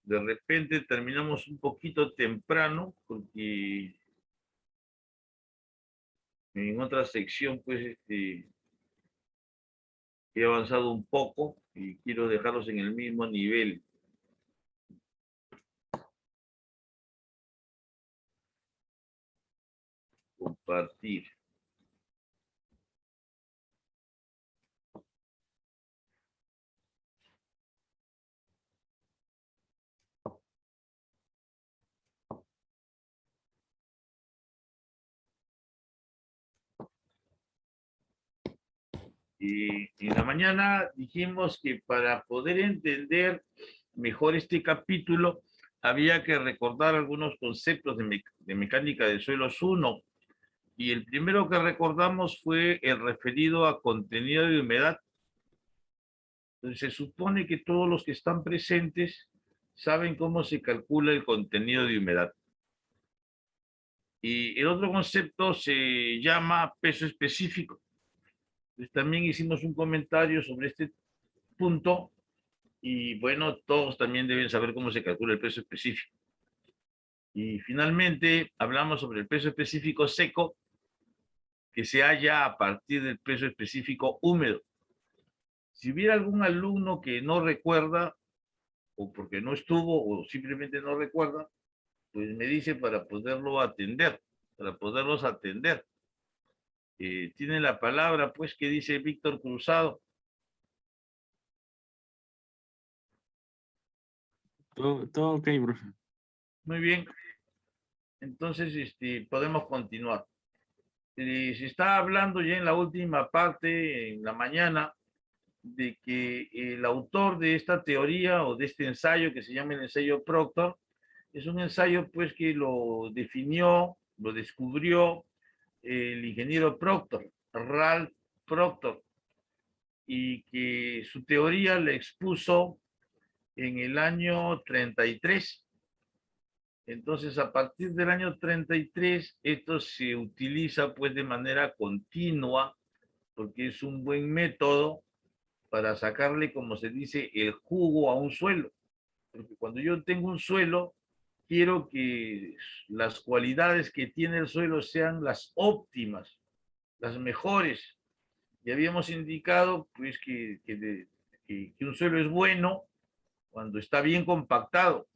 de repente terminamos un poquito temprano, porque en otra sección, pues, he avanzado un poco y quiero dejarlos en el mismo nivel. Compartir. Y en la mañana dijimos que para poder entender mejor este capítulo, había que recordar algunos conceptos de mecánica de suelos 1. Y el primero que recordamos fue el referido a contenido de humedad. Entonces, se supone que todos los que están presentes saben cómo se calcula el contenido de humedad. Y el otro concepto se llama peso específico. Entonces, también hicimos un comentario sobre este punto y bueno, todos también deben saber cómo se calcula el peso específico. Y finalmente hablamos sobre el peso específico seco, que se halla a partir del peso específico húmedo. Si hubiera algún alumno que no recuerda, o porque no estuvo, o simplemente no recuerda, pues me dice para poderlo atender, para poderlos atender. Tiene la palabra, pues, que dice Víctor Cruzado. Todo ok, profe. Muy bien. Entonces, podemos continuar. Se está hablando ya en la última parte, en la mañana, de que el autor de esta teoría o de este ensayo, que se llama el ensayo Proctor, es un ensayo pues que lo definió, lo descubrió el ingeniero Proctor, Ralph Proctor, y que su teoría la expuso en el año 33. Entonces, a partir del año 33, esto se utiliza pues de manera continua, porque es un buen método para sacarle, como se dice, el jugo a un suelo. Porque cuando yo tengo un suelo, quiero que las cualidades que tiene el suelo sean las óptimas, las mejores. Ya habíamos indicado pues que un suelo es bueno cuando está bien compactado.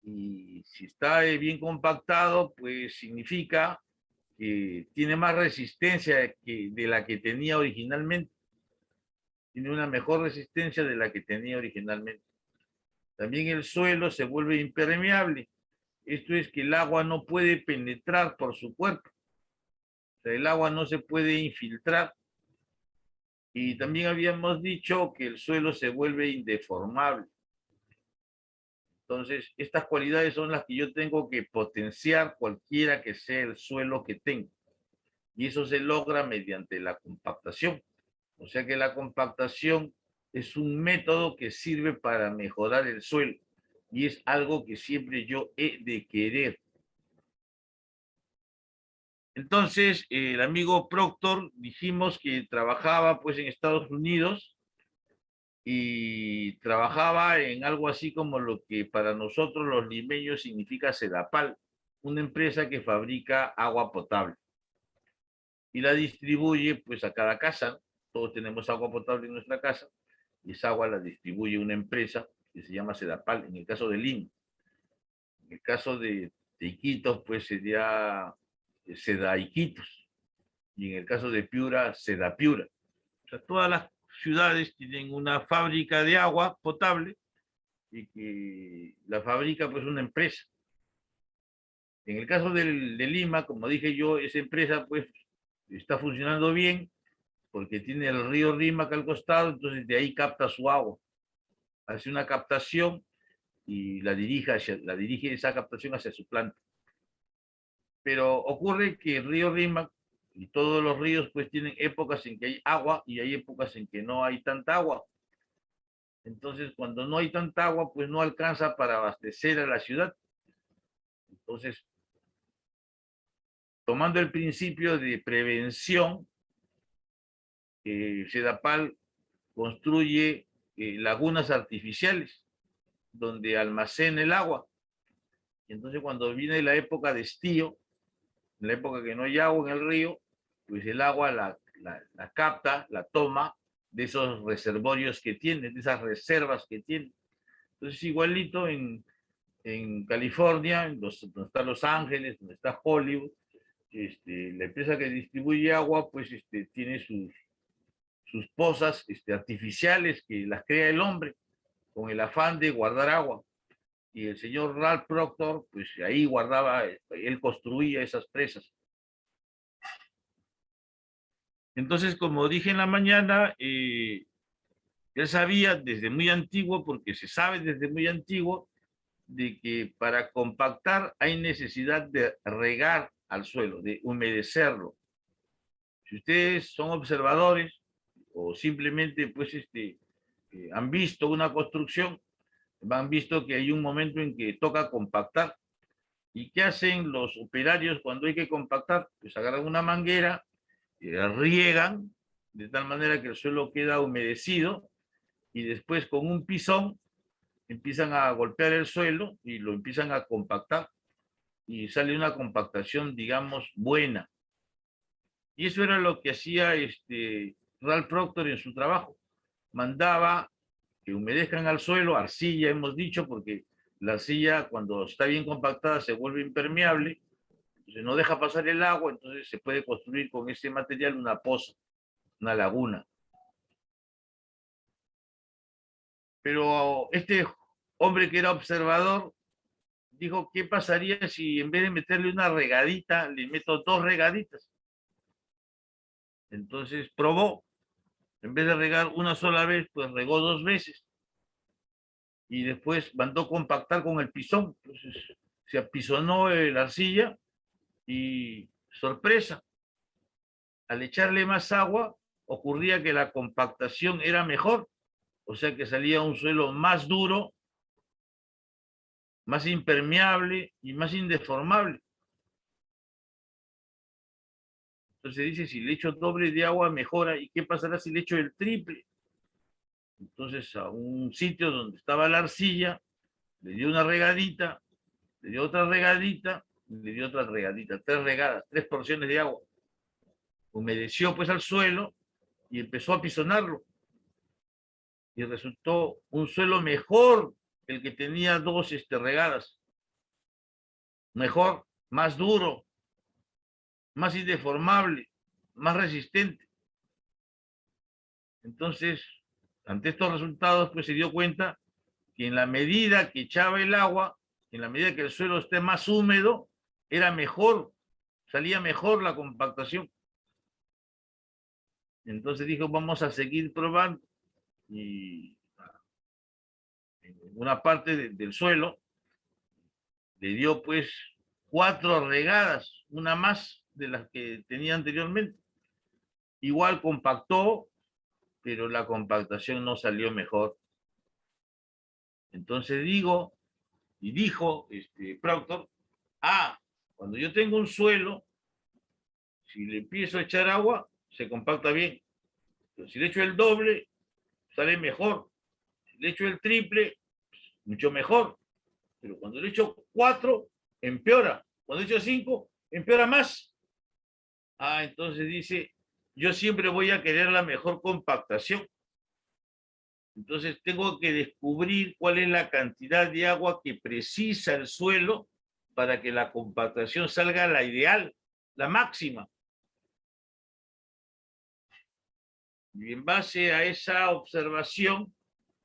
Y si está bien compactado, pues significa que tiene más resistencia de la que tenía originalmente. Tiene una mejor resistencia de la que tenía originalmente. También el suelo se vuelve impermeable. Esto es que el agua no puede penetrar por su cuerpo. O sea, el agua no se puede infiltrar. Y también habíamos dicho que el suelo se vuelve indeformable. Entonces, estas cualidades son las que yo tengo que potenciar cualquiera que sea el suelo que tengo. Y eso se logra mediante la compactación. O sea que la compactación es un método que sirve para mejorar el suelo. Y es algo que siempre yo he de querer. Entonces, el amigo Proctor, dijimos que trabajaba pues en Estados Unidos y trabajaba en algo así como lo que para nosotros los limeños significa Sedapal, una empresa que fabrica agua potable y la distribuye pues a cada casa. Todos tenemos agua potable en nuestra casa y esa agua la distribuye una empresa que se llama Sedapal, en el caso de Lima. En el caso de Iquitos, pues sería Sedaiquitos, y en el caso de Piura, Sedapiura. O sea, todas las ciudades tienen una fábrica de agua potable y que la fabrica pues una empresa. En el caso de Lima, como dije yo, esa empresa pues está funcionando bien porque tiene el río Rímac al costado, entonces de ahí capta su agua. Hace una captación y la dirige esa captación hacia su planta. Pero ocurre que el río Rímac y todos los ríos pues tienen épocas en que hay agua y hay épocas en que no hay tanta agua. Entonces, cuando no hay tanta agua, pues no alcanza para abastecer a la ciudad. Entonces, tomando el principio de prevención, Sedapal construye lagunas artificiales. donde almacena el agua. Y entonces cuando viene la época de estío, en la época que no hay agua en el río, pues el agua la capta, la toma de esos reservorios que tiene, de esas reservas que tiene. Entonces igualito en California, donde está Los Ángeles, donde está Hollywood, la empresa que distribuye agua, pues tiene sus pozas artificiales que las crea el hombre con el afán de guardar agua. Y el señor Ralph Proctor, pues ahí guardaba, él construía esas presas. Entonces, como dije en la mañana, él sabía desde muy antiguo, porque se sabe desde muy antiguo, de que para compactar hay necesidad de regar al suelo, de humedecerlo. Si ustedes son observadores o simplemente pues han visto una construcción, han visto que hay un momento en que toca compactar. ¿Y qué hacen los operarios cuando hay que compactar? Pues agarran una manguera, riegan de tal manera que el suelo queda humedecido y después con un pisón empiezan a golpear el suelo y lo empiezan a compactar y sale una compactación, digamos, buena. Y eso era lo que hacía Ralph Proctor en su trabajo. Mandaba que humedezcan al suelo, arcilla hemos dicho, porque la arcilla cuando está bien compactada se vuelve impermeable, entonces no deja pasar el agua, entonces se puede construir con ese material una poza, una laguna. Pero este hombre que era observador dijo, ¿qué pasaría si en vez de meterle una regadita, le meto 2 regaditas? Entonces probó, en vez de regar una sola vez, pues regó 2 veces. Y después mandó compactar con el pisón. Entonces se apisonó la arcilla y, sorpresa, al echarle más agua, ocurría que la compactación era mejor. O sea que salía un suelo más duro, más impermeable y más indeformable. Entonces dice, si le echo doble de agua mejora, ¿y qué pasará si le echo el triple? Entonces a un sitio donde estaba la arcilla, le dio una regadita, le dio otra regadita, le dio otra regadita, 3 regadas, 3 porciones de agua. Humedeció pues al suelo y empezó a pisonarlo. Y resultó un suelo mejor que el que tenía 2 regadas. Mejor, más duro, más indeformable, más resistente. Entonces, ante estos resultados, pues se dio cuenta que en la medida que echaba el agua, en la medida que el suelo esté más húmedo, era mejor, salía mejor la compactación. Entonces dijo, vamos a seguir probando. Y en una parte del suelo le dio pues 4 regadas, una más de las que tenía anteriormente. Igual compactó, pero la compactación no salió mejor. Entonces digo, y dijo Proctor, cuando yo tengo un suelo, si le empiezo a echar agua, se compacta bien. Pero si le echo el doble, sale mejor. Si le echo el triple, mucho mejor. Pero cuando le echo 4, empeora. Cuando le echo 5, empeora más. Entonces dice, yo siempre voy a querer la mejor compactación. Entonces tengo que descubrir cuál es la cantidad de agua que precisa el suelo para que la compactación salga la ideal, la máxima. Y en base a esa observación,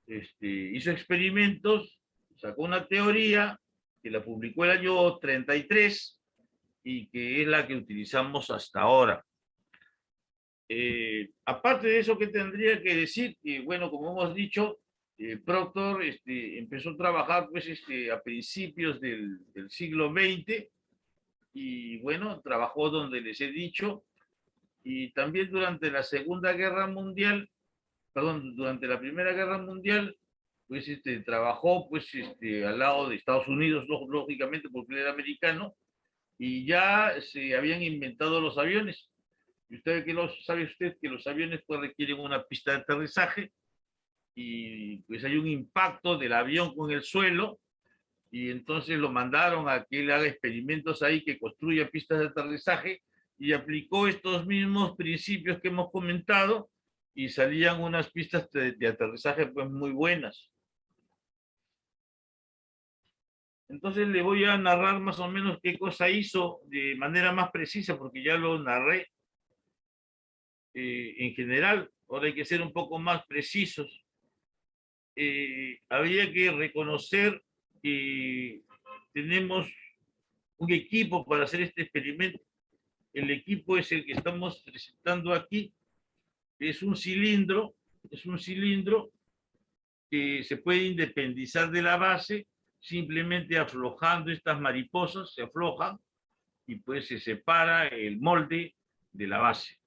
hizo experimentos, sacó una teoría que la publicó el año 33 y que es la que utilizamos hasta ahora. Aparte de eso, ¿qué tendría que decir? Bueno, como hemos dicho, Proctor empezó a trabajar pues, a principios del siglo XX y bueno, trabajó donde les he dicho y también durante la Segunda Guerra Mundial, perdón, durante la Primera Guerra Mundial, pues trabajó pues al lado de Estados Unidos, lógicamente porque él era americano, y ya se habían inventado los aviones. Y usted sabe usted que los aviones pues requieren una pista de aterrizaje y pues hay un impacto del avión con el suelo, y entonces lo mandaron a que él haga experimentos ahí, que construya pistas de aterrizaje, y aplicó estos mismos principios que hemos comentado, y salían unas pistas de aterrizaje pues muy buenas. Entonces le voy a narrar más o menos qué cosa hizo de manera más precisa, porque ya lo narré en general. Ahora hay que ser un poco más precisos. Habría que reconocer que tenemos un equipo para hacer este experimento. El equipo es el que estamos presentando aquí. Es un cilindro que se puede independizar de la base simplemente aflojando estas mariposas, se aflojan y pues se separa el molde de la base.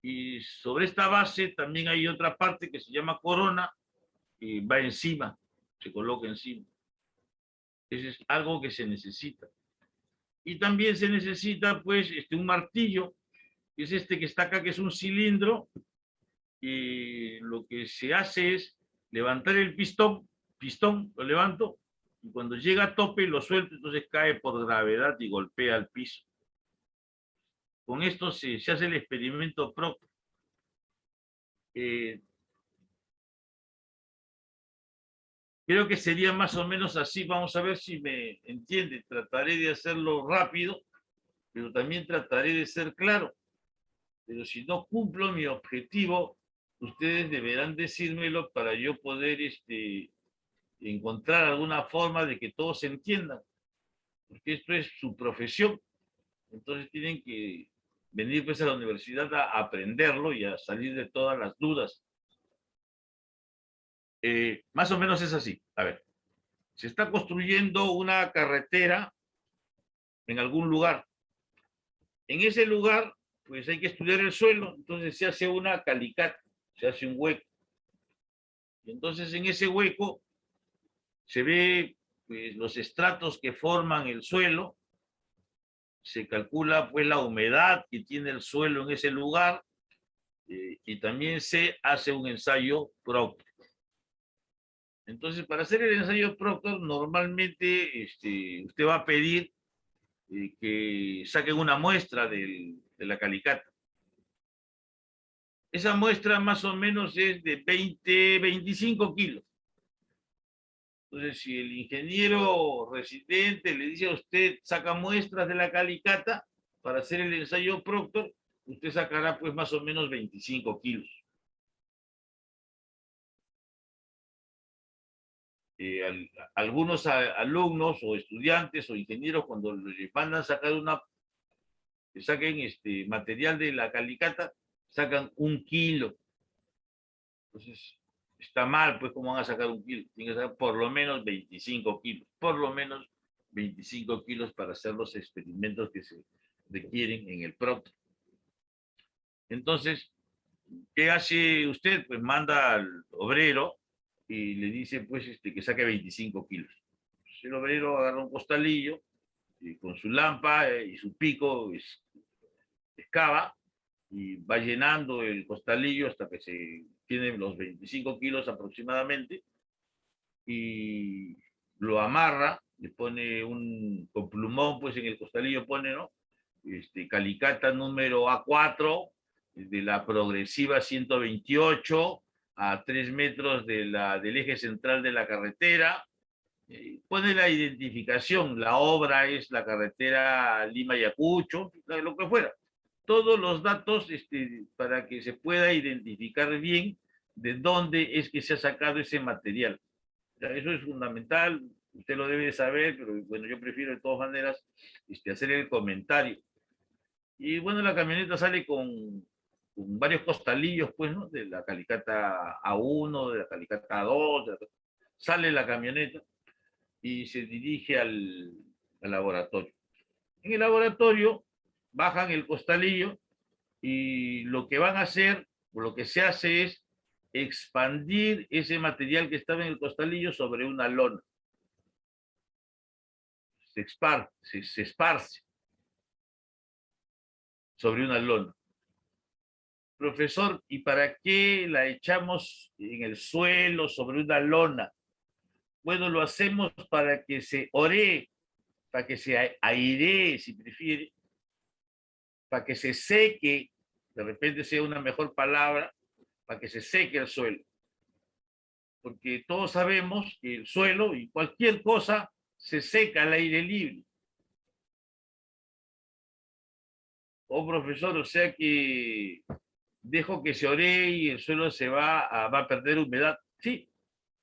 Y sobre esta base también hay otra parte que se llama corona y va encima, se coloca encima. Eso es algo que se necesita. Y también se necesita pues un martillo, que es este que está acá, que es un cilindro, y lo que se hace es levantar el pistón, lo levanto, y cuando llega a tope lo suelto, entonces cae por gravedad y golpea al piso. Con esto se hace el experimento propio. Creo que sería más o menos así. Vamos a ver si me entiende. Trataré de hacerlo rápido, pero también trataré de ser claro. Pero si no cumplo mi objetivo, ustedes deberán decírmelo para yo poder encontrar alguna forma de que todos se entiendan. Porque esto es su profesión. Entonces tienen que venir pues a la universidad a aprenderlo y a salir de todas las dudas. Más o menos es así. A ver, se está construyendo una carretera en algún lugar. En ese lugar, pues hay que estudiar el suelo, entonces se hace una calicata, se hace un hueco. Y entonces en ese hueco se ve pues, los estratos que forman el suelo, se calcula pues la humedad que tiene el suelo en ese lugar, y también se hace un ensayo Proctor. Entonces, para hacer el ensayo Proctor, normalmente usted va a pedir que saquen una muestra de la calicata. Esa muestra más o menos es de 25 kilos. Entonces, si el ingeniero residente le dice a usted, saca muestras de la calicata para hacer el ensayo Proctor, usted sacará pues más o menos 25 kilos. Algunos alumnos o estudiantes o ingenieros, cuando les mandan sacar que saquen material de la calicata, sacan 1 kilo. Entonces, está mal, pues, ¿cómo van a sacar 1 kilo? Tienen que sacar por lo menos 25 kilos, por lo menos 25 kilos para hacer los experimentos que se requieren en el PROT. Entonces, ¿qué hace usted? Pues manda al obrero y le dice, pues, que saque 25 kilos. Pues el obrero agarra un costalillo y con su lámpara y su pico excava y va llenando el costalillo hasta que se tienen los 25 kilos aproximadamente, y lo amarra, le pone con plumón, pues en el costalillo pone, ¿no? Calicata número A4 de la progresiva 128 a 3 metros del eje central de la carretera. Pone la identificación, la obra es la carretera Lima-Ayacucho, lo que fuera. Todos los datos para que se pueda identificar bien de dónde es que se ha sacado ese material. Eso es fundamental, usted lo debe saber, pero bueno, yo prefiero de todas maneras hacer el comentario. Y bueno, la camioneta sale con varios costalillos, pues, ¿no? De la calicata A1, de la calicata A2, sale la camioneta y se dirige al laboratorio. En el laboratorio bajan el costalillo y lo que van a hacer, o lo que se hace es expandir ese material que estaba en el costalillo sobre una lona. Se esparce sobre una lona. Profesor, ¿y para qué la echamos en el suelo sobre una lona? Bueno, lo hacemos para que se oree, para que se airee, si prefiere, para que se seque, de repente sea una mejor palabra, para que se seque el suelo. Porque todos sabemos que el suelo y cualquier cosa se seca al aire libre. Oh, profesor, o sea que dejo que se oree y el suelo va a perder humedad. Sí,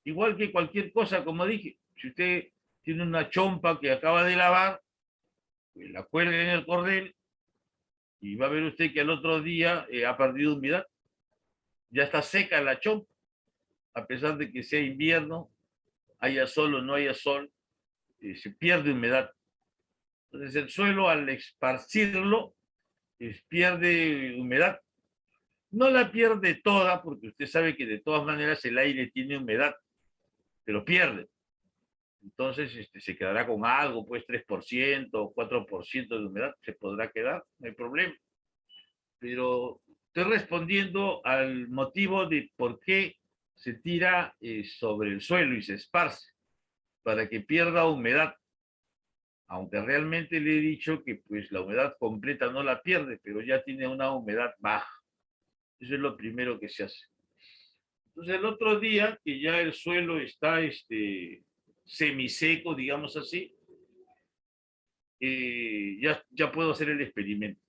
igual que cualquier cosa, como dije. Si usted tiene una chompa que acaba de lavar, pues la cuelga en el cordel y va a ver usted que al otro día ha perdido humedad. Ya está seca la chompa, a pesar de que sea invierno, haya sol o no haya sol, se pierde humedad. Entonces el suelo al esparcirlo pierde humedad. No la pierde toda, porque usted sabe que de todas maneras el aire tiene humedad, pero pierde. Entonces se quedará con algo, pues 3% o 4% de humedad, se podrá quedar, no hay problema. Pero estoy respondiendo al motivo de por qué se tira sobre el suelo y se esparce, para que pierda humedad. Aunque realmente le he dicho que pues la humedad completa no la pierde, pero ya tiene una humedad baja. Eso es lo primero que se hace. Entonces el otro día, que ya el suelo está semiseco, digamos así, ya puedo hacer el experimento.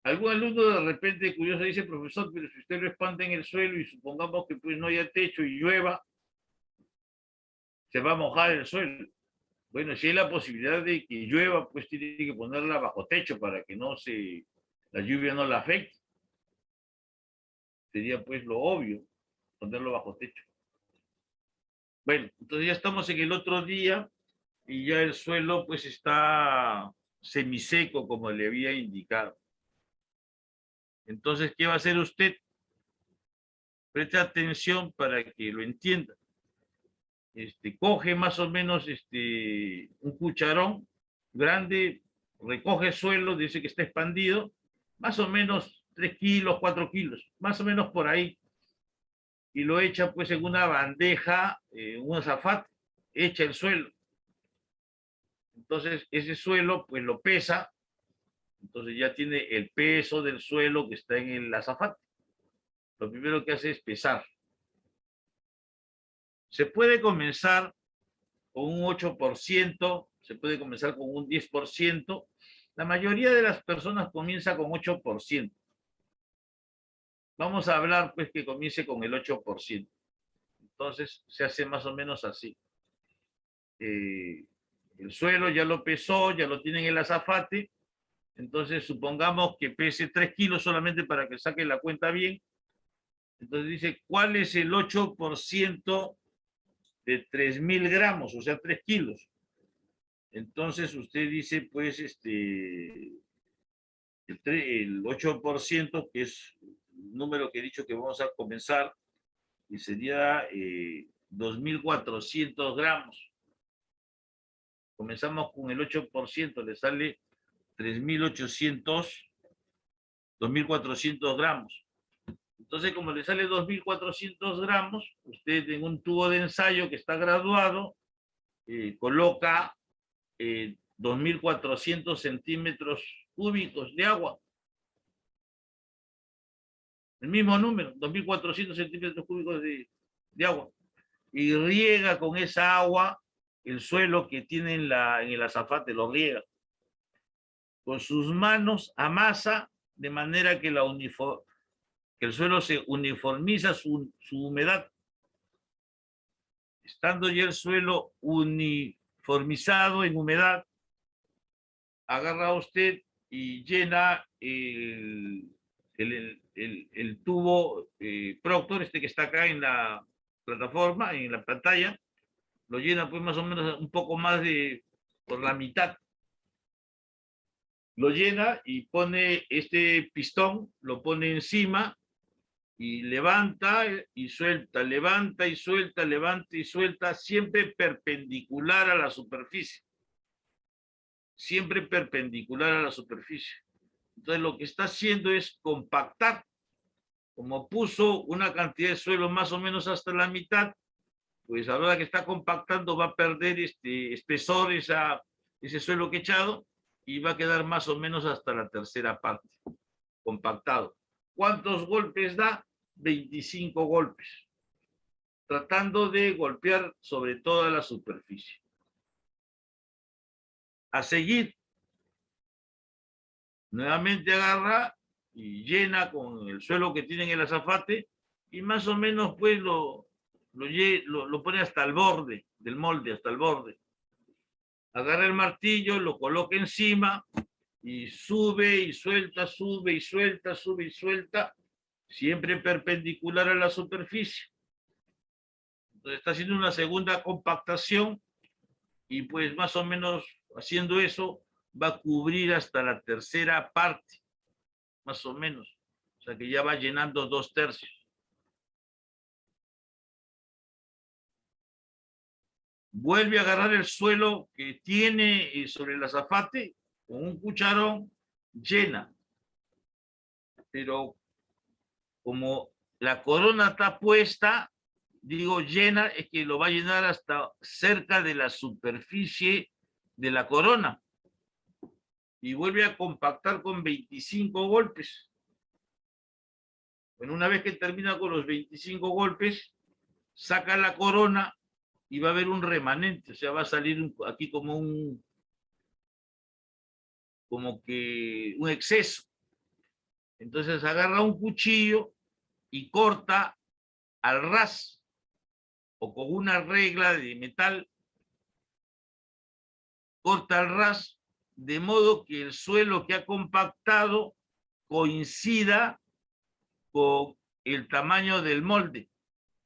Algún alumno de repente curioso dice, profesor, pero si usted lo espanta en el suelo y supongamos que pues no haya techo y llueva, se va a mojar el suelo. Bueno, si hay la posibilidad de que llueva, pues tiene que ponerla bajo techo para que la lluvia no la afecte. Sería pues lo obvio, ponerlo bajo techo. Bueno, entonces ya estamos en el otro día y ya el suelo pues está semiseco como le había indicado. Entonces, ¿qué va a hacer usted? Preste atención para que lo entienda. Coge más o menos un cucharón grande, recoge el suelo, dice que está expandido, más o menos 3 kilos, 4 kilos, más o menos por ahí, y lo echa pues en una bandeja, un azafate, echa el suelo. Entonces ese suelo pues lo pesa, entonces ya tiene el peso del suelo que está en el azafate. Lo primero que hace es pesar. Se puede comenzar con un 8%, se puede comenzar con un 10%. La mayoría de las personas comienza con 8%. Vamos a hablar pues que comience con el 8%. Entonces se hace más o menos así. El suelo ya lo pesó, ya lo tiene en el azafate. Entonces supongamos que pese 3 kilos solamente para que saque la cuenta bien. Entonces dice, ¿cuál es el 8% de 3.000 gramos? O sea, 3 kilos. Entonces usted dice, pues, el 8%, que es el número que he dicho que vamos a comenzar, y sería 2.400 gramos. Comenzamos con el 8%, le sale 3.800, 2.400 gramos. Entonces, como le sale 2.400 gramos, usted en un tubo de ensayo que está graduado, coloca 2.400 centímetros cúbicos de agua. El mismo número, 2.400 centímetros cúbicos de agua. Y riega con esa agua el suelo que tiene en el azafate, lo riega. Con sus manos amasa de manera que, que el suelo se uniformiza su humedad. Estando ya el suelo uniformizado en humedad, agarra usted y llena el tubo Proctor, que está acá en la plataforma, en la pantalla, lo llena pues más o menos un poco más por la mitad. Lo llena y pone este pistón, lo pone encima y levanta y suelta, levanta y suelta, levanta y suelta, siempre perpendicular a la superficie. Siempre perpendicular a la superficie. Entonces lo que está haciendo es compactar. Como puso una cantidad de suelo más o menos hasta la mitad, pues a la hora que está compactando va a perder espesor ese suelo que echado y va a quedar más o menos hasta la tercera parte, compactado. ¿Cuántos golpes da? 25 golpes, tratando de golpear sobre toda la superficie. A seguir, nuevamente agarra y llena con el suelo que tiene en el azafate y más o menos pues lo pone hasta el borde del molde, hasta el borde. Agarra el martillo, lo coloca encima y sube y suelta, sube y suelta, sube y suelta, siempre perpendicular a la superficie. Entonces está haciendo una segunda compactación y pues más o menos haciendo eso va a cubrir hasta la tercera parte, más o menos. O sea que ya va llenando 2/3. Vuelve a agarrar el suelo que tiene sobre el azafate, con un cucharón, llena. Pero como la corona está puesta, digo llena, es que lo va a llenar hasta cerca de la superficie de la corona. Y vuelve a compactar con 25 golpes. Bueno, una vez que termina con los 25 golpes, saca la corona y va a haber un remanente, o sea, va a salir aquí como un exceso. Entonces agarra un cuchillo y corta al ras o con una regla de metal, corta al ras de modo que el suelo que ha compactado coincida con el tamaño del molde.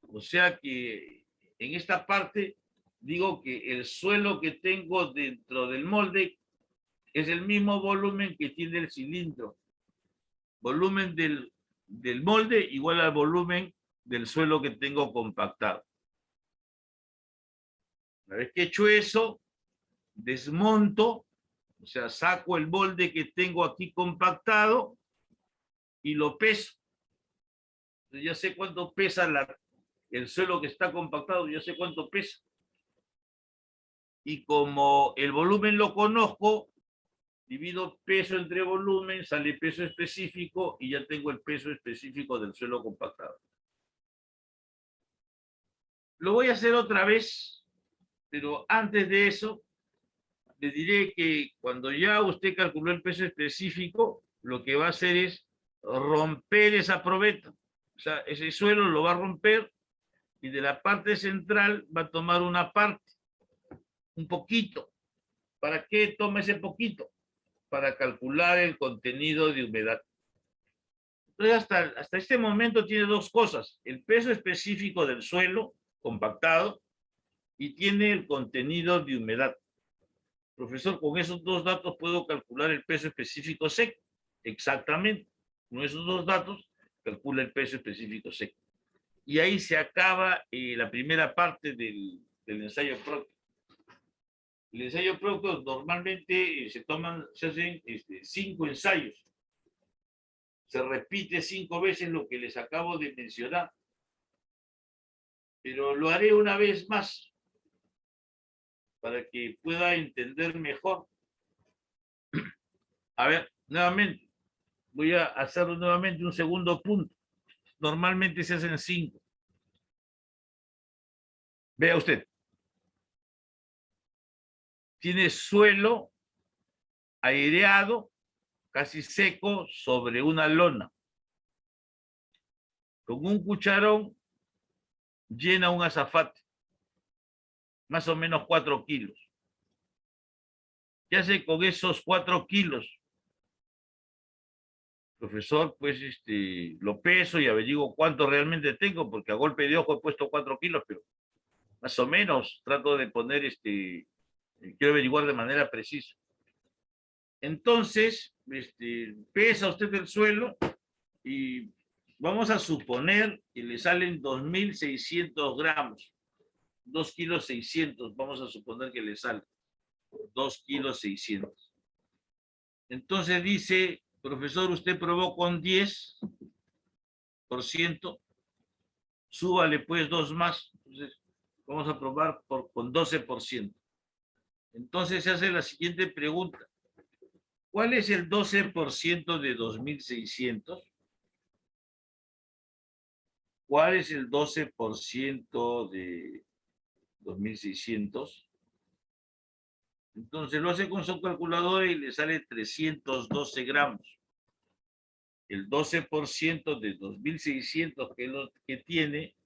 O sea que en esta parte digo que el suelo que tengo dentro del molde es el mismo volumen que tiene el cilindro. Volumen del molde igual al volumen del suelo que tengo compactado. Una vez que he hecho eso, desmonto, o sea, saco el molde que tengo aquí compactado y lo peso. Entonces ya sé cuánto pesa el suelo que está compactado, ya sé cuánto pesa. Y como el volumen lo conozco, divido peso entre volumen, sale peso específico y ya tengo el peso específico del suelo compactado. Lo voy a hacer otra vez, pero antes de eso, le diré que cuando ya usted calculó el peso específico, lo que va a hacer es romper esa probeta. O sea, ese suelo lo va a romper y de la parte central va a tomar una parte, un poquito. ¿Para qué toma ese poquito? Para calcular el contenido de humedad. Entonces, hasta este momento tiene dos cosas: el peso específico del suelo compactado y tiene el contenido de humedad. Profesor, con esos dos datos puedo calcular el peso específico seco. Exactamente. Con esos dos datos calcula el peso específico seco. Y ahí se acaba la primera parte del ensayo práctico. El ensayo práctico normalmente se hacen 5 ensayos. Se repite 5 veces lo que les acabo de mencionar. Pero lo haré una vez más para que pueda entender mejor. A ver, nuevamente, voy a hacerlo nuevamente un segundo punto. Normalmente se hacen 5. Vea usted. Tiene suelo aireado, casi seco, sobre una lona. Con un cucharón llena un azafate, más o menos 4 kilos. ¿Qué hace con esos 4 kilos? Profesor, pues lo peso y averiguo cuánto realmente tengo, porque a golpe de ojo he puesto 4 kilos, pero más o menos trato de poner, quiero averiguar de manera precisa. Entonces, pesa usted el suelo y vamos a suponer que le salen 2.600 gramos. 2 kilos 600, vamos a suponer que le sale 2 kilos 600. Entonces dice Profesor, usted probó con 10%, súbale pues 2 más. Entonces, vamos a probar con 12%. Entonces se hace la siguiente pregunta. ¿Cuál es el 12% de 2.600? ¿Cuál es el 12% de 2.600? Entonces lo hace con su calculadora y le sale 312 gramos. El 12% de 2.600 que es lo que tiene,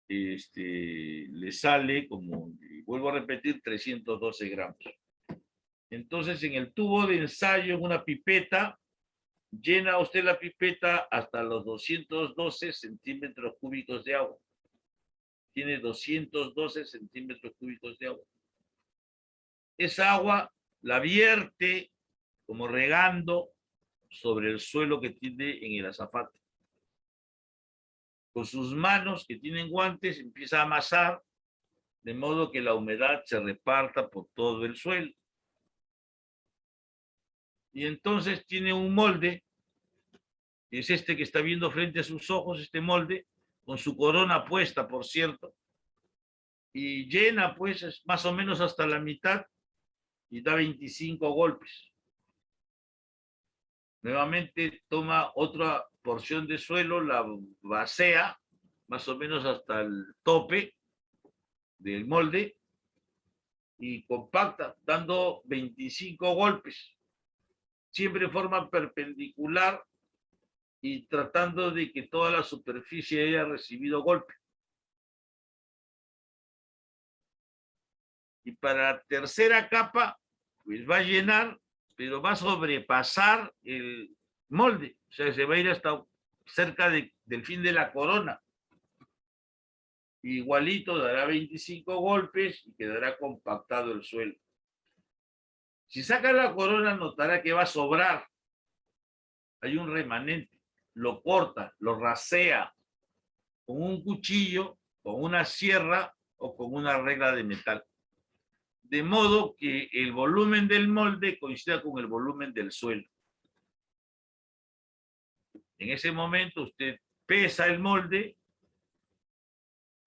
le sale como, vuelvo a repetir, 312 gramos. Entonces en el tubo de ensayo, en una pipeta, llena usted la pipeta hasta los 212 centímetros cúbicos de agua. Tiene 212 centímetros cúbicos de agua. Esa agua la vierte como regando sobre el suelo que tiene en el azafate. Con sus manos, que tienen guantes, empieza a amasar de modo que la humedad se reparta por todo el suelo. Y entonces tiene un molde, que es este que está viendo frente a sus ojos, este molde, con su corona puesta, por cierto, y llena pues más o menos hasta la mitad y da 25 golpes. Nuevamente toma otra porción de suelo, la vacía más o menos hasta el tope del molde y compacta, dando 25 golpes, siempre de forma perpendicular y tratando de que toda la superficie haya recibido golpe. Y para la tercera capa, pues va a llenar, pero va a sobrepasar el molde, o sea, se va a ir hasta cerca del fin de la corona. Igualito dará 25 golpes y quedará compactado el suelo. Si saca la corona, notará que va a sobrar. Hay un remanente. Lo corta, lo rasea con un cuchillo, con una sierra o con una regla de metal. De modo que el volumen del molde coincida con el volumen del suelo. En ese momento usted pesa el molde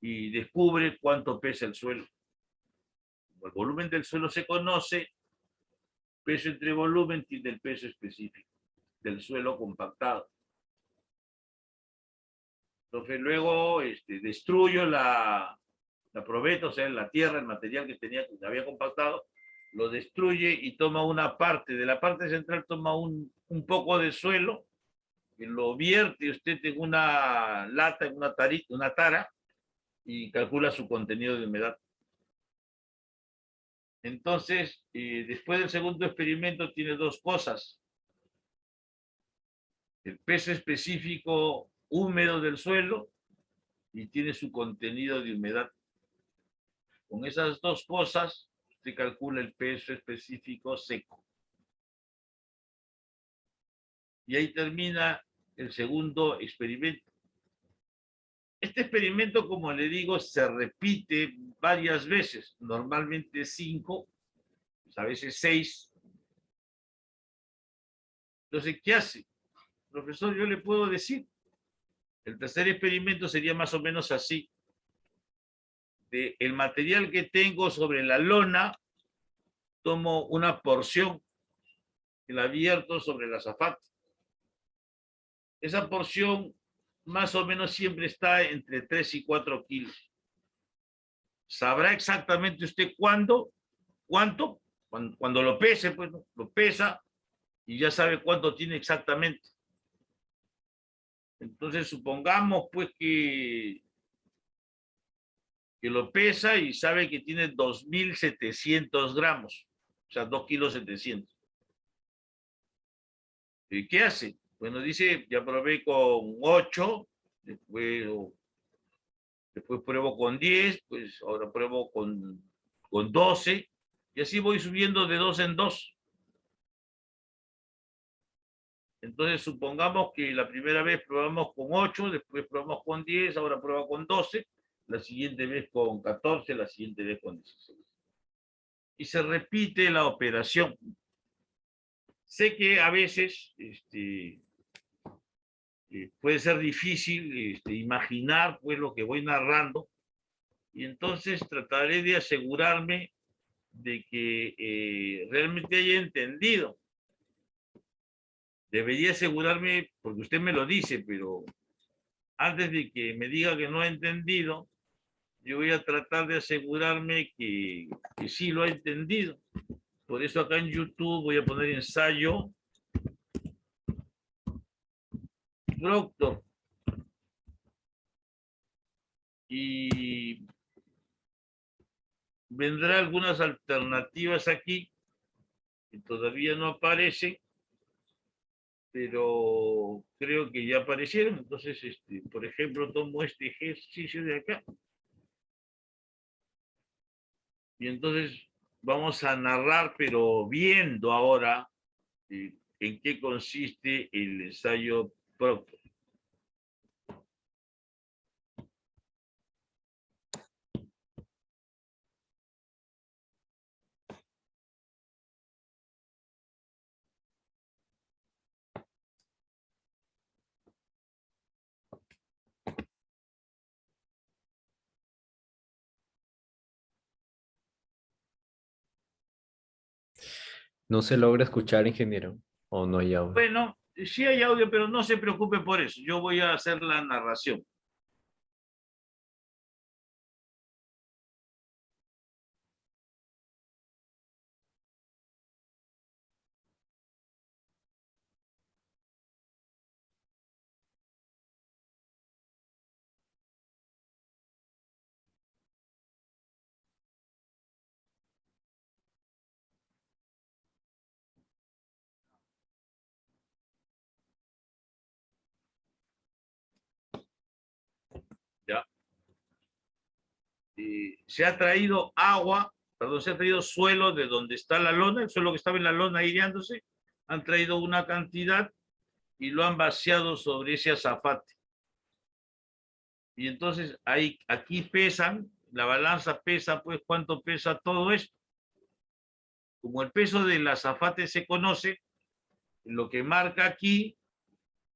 y descubre cuánto pesa el suelo. Como el volumen del suelo se conoce, peso entre volumen tiene el peso específico del suelo compactado. Entonces luego destruyo la probeta, o sea, la tierra, el material que había compactado, lo destruye y toma una parte. De la parte central toma un poco de suelo, que lo vierte usted en una lata, en una tara, y calcula su contenido de humedad. Entonces, después del segundo experimento tiene dos cosas. El peso específico húmedo del suelo y tiene su contenido de humedad. Con esas dos cosas, se calcula el peso específico seco. Y ahí termina el segundo experimento. Este experimento, como le digo, se repite varias veces, normalmente 5, pues a veces 6. Entonces, ¿qué hace? Profesor, yo le puedo decir, el tercer experimento sería más o menos así. El material que tengo sobre la lona, tomo una porción y la vierto sobre el azafate. Esa porción más o menos siempre está entre 3 y 4 kilos. ¿Sabrá exactamente usted cuánto? Cuando lo pese, pues lo pesa y ya sabe cuánto tiene exactamente. Entonces supongamos pues que lo pesa y sabe que tiene 2.700 gramos, o sea, 2,7 kilos. ¿Y qué hace? Bueno, dice, ya probé con 8, después pruebo con 10, pues ahora pruebo con 12, y así voy subiendo de 2 en 2. Entonces, supongamos que la primera vez probamos con 8, después probamos con 10, ahora pruebo con 12, la siguiente vez con 14, la siguiente vez con 16. Y se repite la operación. Sé que a veces puede ser difícil imaginar pues lo que voy narrando, y entonces trataré de asegurarme de que realmente haya entendido. Debería asegurarme, porque usted me lo dice, pero antes de que me diga que no ha entendido, yo voy a tratar de asegurarme que sí lo ha entendido. Por eso acá en YouTube voy a poner ensayo Proctor. Y vendrá algunas alternativas aquí que todavía no aparecen, pero creo que ya aparecieron. Entonces, por ejemplo, tomo este ejercicio de acá. Y entonces vamos a narrar, pero viendo ahora en qué consiste el ensayo Proctor. No se logra escuchar, ingeniero, o no hay audio. Bueno, sí hay audio, pero no se preocupe por eso. Yo voy a hacer la narración. Ya. Se ha traído agua, perdón, se ha traído suelo de donde está la lona, el suelo que estaba en la lona aireándose, han traído una cantidad y lo han vaciado sobre ese azafate. Y entonces ahí, aquí pesan, la balanza pesa, pues cuánto pesa todo esto. Como el peso del azafate se conoce, lo que marca aquí,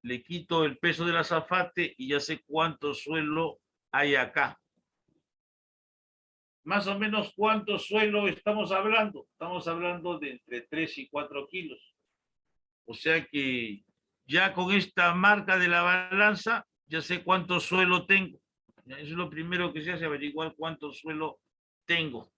le quito el peso del azafate y ya sé cuánto suelo hay acá. Más o menos cuánto suelo estamos hablando. Estamos hablando de entre 3 y 4 kilos. O sea que ya con esta marca de la balanza, ya sé cuánto suelo tengo. Eso es lo primero que se hace, averiguar cuánto suelo tengo.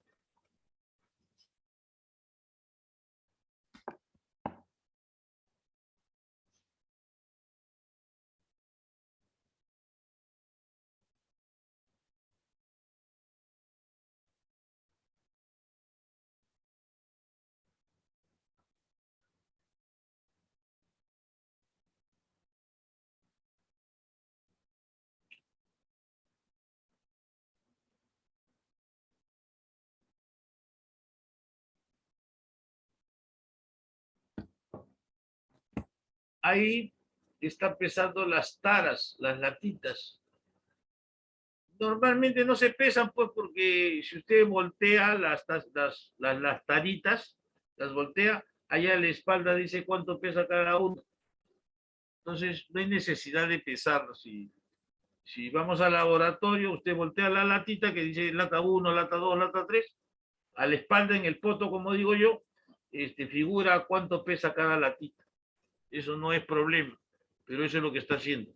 Ahí está pesando las taras, las latitas. Normalmente no se pesan, pues, porque si usted voltea las taritas, las voltea, allá a la espalda dice cuánto pesa cada uno. Entonces, no hay necesidad de pesarlo. Si vamos al laboratorio, usted voltea la latita que dice lata 1, lata 2, lata 3, a la espalda en el poto, como digo yo, figura cuánto pesa cada latita. Eso no es problema, pero eso es lo que está haciendo.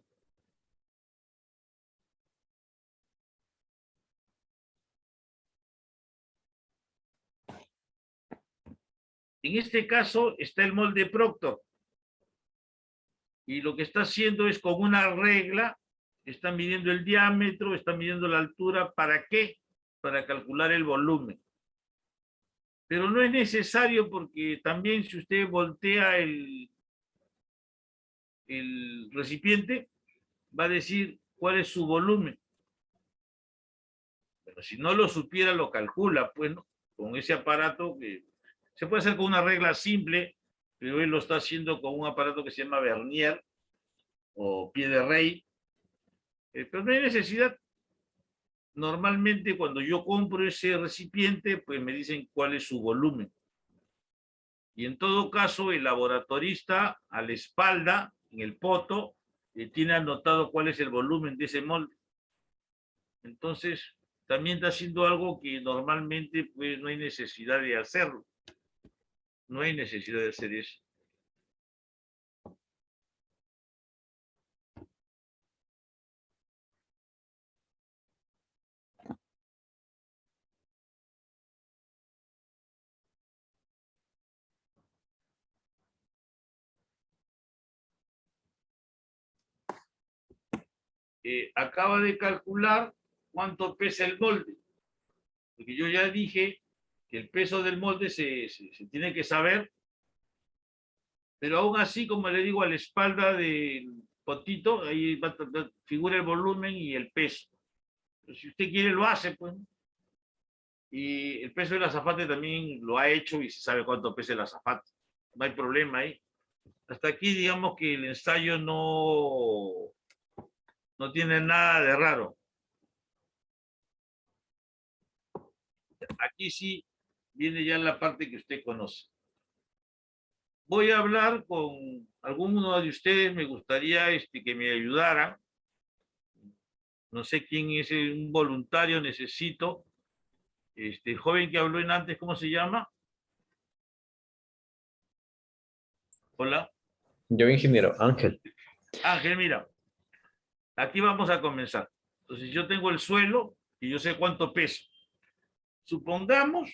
En este caso está el molde Proctor. Y lo que está haciendo es con una regla, está midiendo el diámetro, está midiendo la altura. ¿Para qué? Para calcular el volumen. Pero no es necesario, porque también si usted voltea el recipiente, va a decir cuál es su volumen. Pero si no lo supiera, lo calcula, pues, ¿no? Con ese aparato que se puede hacer con una regla simple, pero él lo está haciendo con un aparato que se llama vernier o pie de rey. Pero no hay necesidad. Normalmente cuando yo compro ese recipiente, pues me dicen cuál es su volumen. Y en todo caso, el laboratorista a la espalda, en el poto, tiene anotado cuál es el volumen de ese molde. Entonces, también está haciendo algo que normalmente pues no hay necesidad de hacerlo. No hay necesidad de hacer eso. Acaba de calcular cuánto pesa el molde. Porque yo ya dije que el peso del molde se tiene que saber, pero aún así, como le digo, a la espalda del potito, ahí figura el volumen y el peso. Pero si usted quiere, lo hace, pues. Y el peso del azafate también lo ha hecho y se sabe cuánto pesa el azafate. No hay problema ahí. Hasta aquí, digamos que el ensayo no tiene nada de raro. Aquí sí viene ya la parte que usted conoce. Voy a hablar con alguno de ustedes, me gustaría que me ayudaran. No sé quién es un voluntario, necesito. El joven que habló en antes, ¿cómo se llama? Hola. Yo, ingeniero Ángel. Ángel, mira, aquí vamos a comenzar. Entonces yo tengo el suelo y yo sé cuánto pesa. Supongamos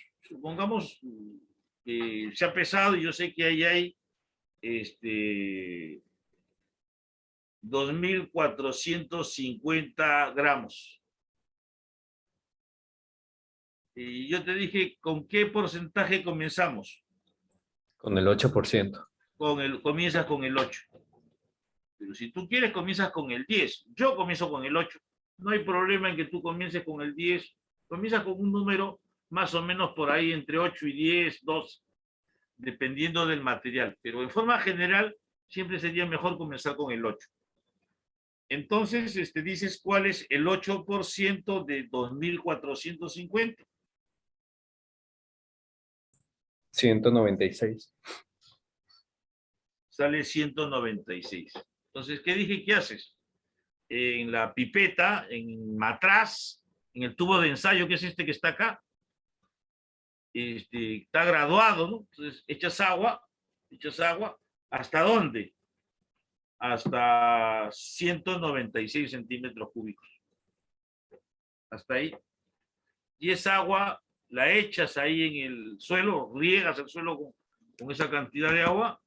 que se ha pesado y yo sé que ahí hay 2.450 gramos. Y yo te dije, ¿con qué porcentaje comenzamos? Con el 8%. Comienzas con el 8. Pero si tú quieres, comienzas con el 10. Yo comienzo con el 8. No hay problema en que tú comiences con el 10. Comienzas con un número más o menos por ahí entre 8 y 10, 12, dependiendo del material. Pero en forma general, siempre sería mejor comenzar con el 8. Entonces, dices cuál es el 8% de 2.450. 196. Sale 196. Entonces, ¿qué dije que haces? En la pipeta, en matraz, en el tubo de ensayo, que es este que está acá, está graduado, ¿no? Entonces, echas agua, ¿hasta dónde? Hasta 196 centímetros cúbicos. Hasta ahí. Y esa agua la echas ahí en el suelo, riegas el suelo con esa cantidad de agua.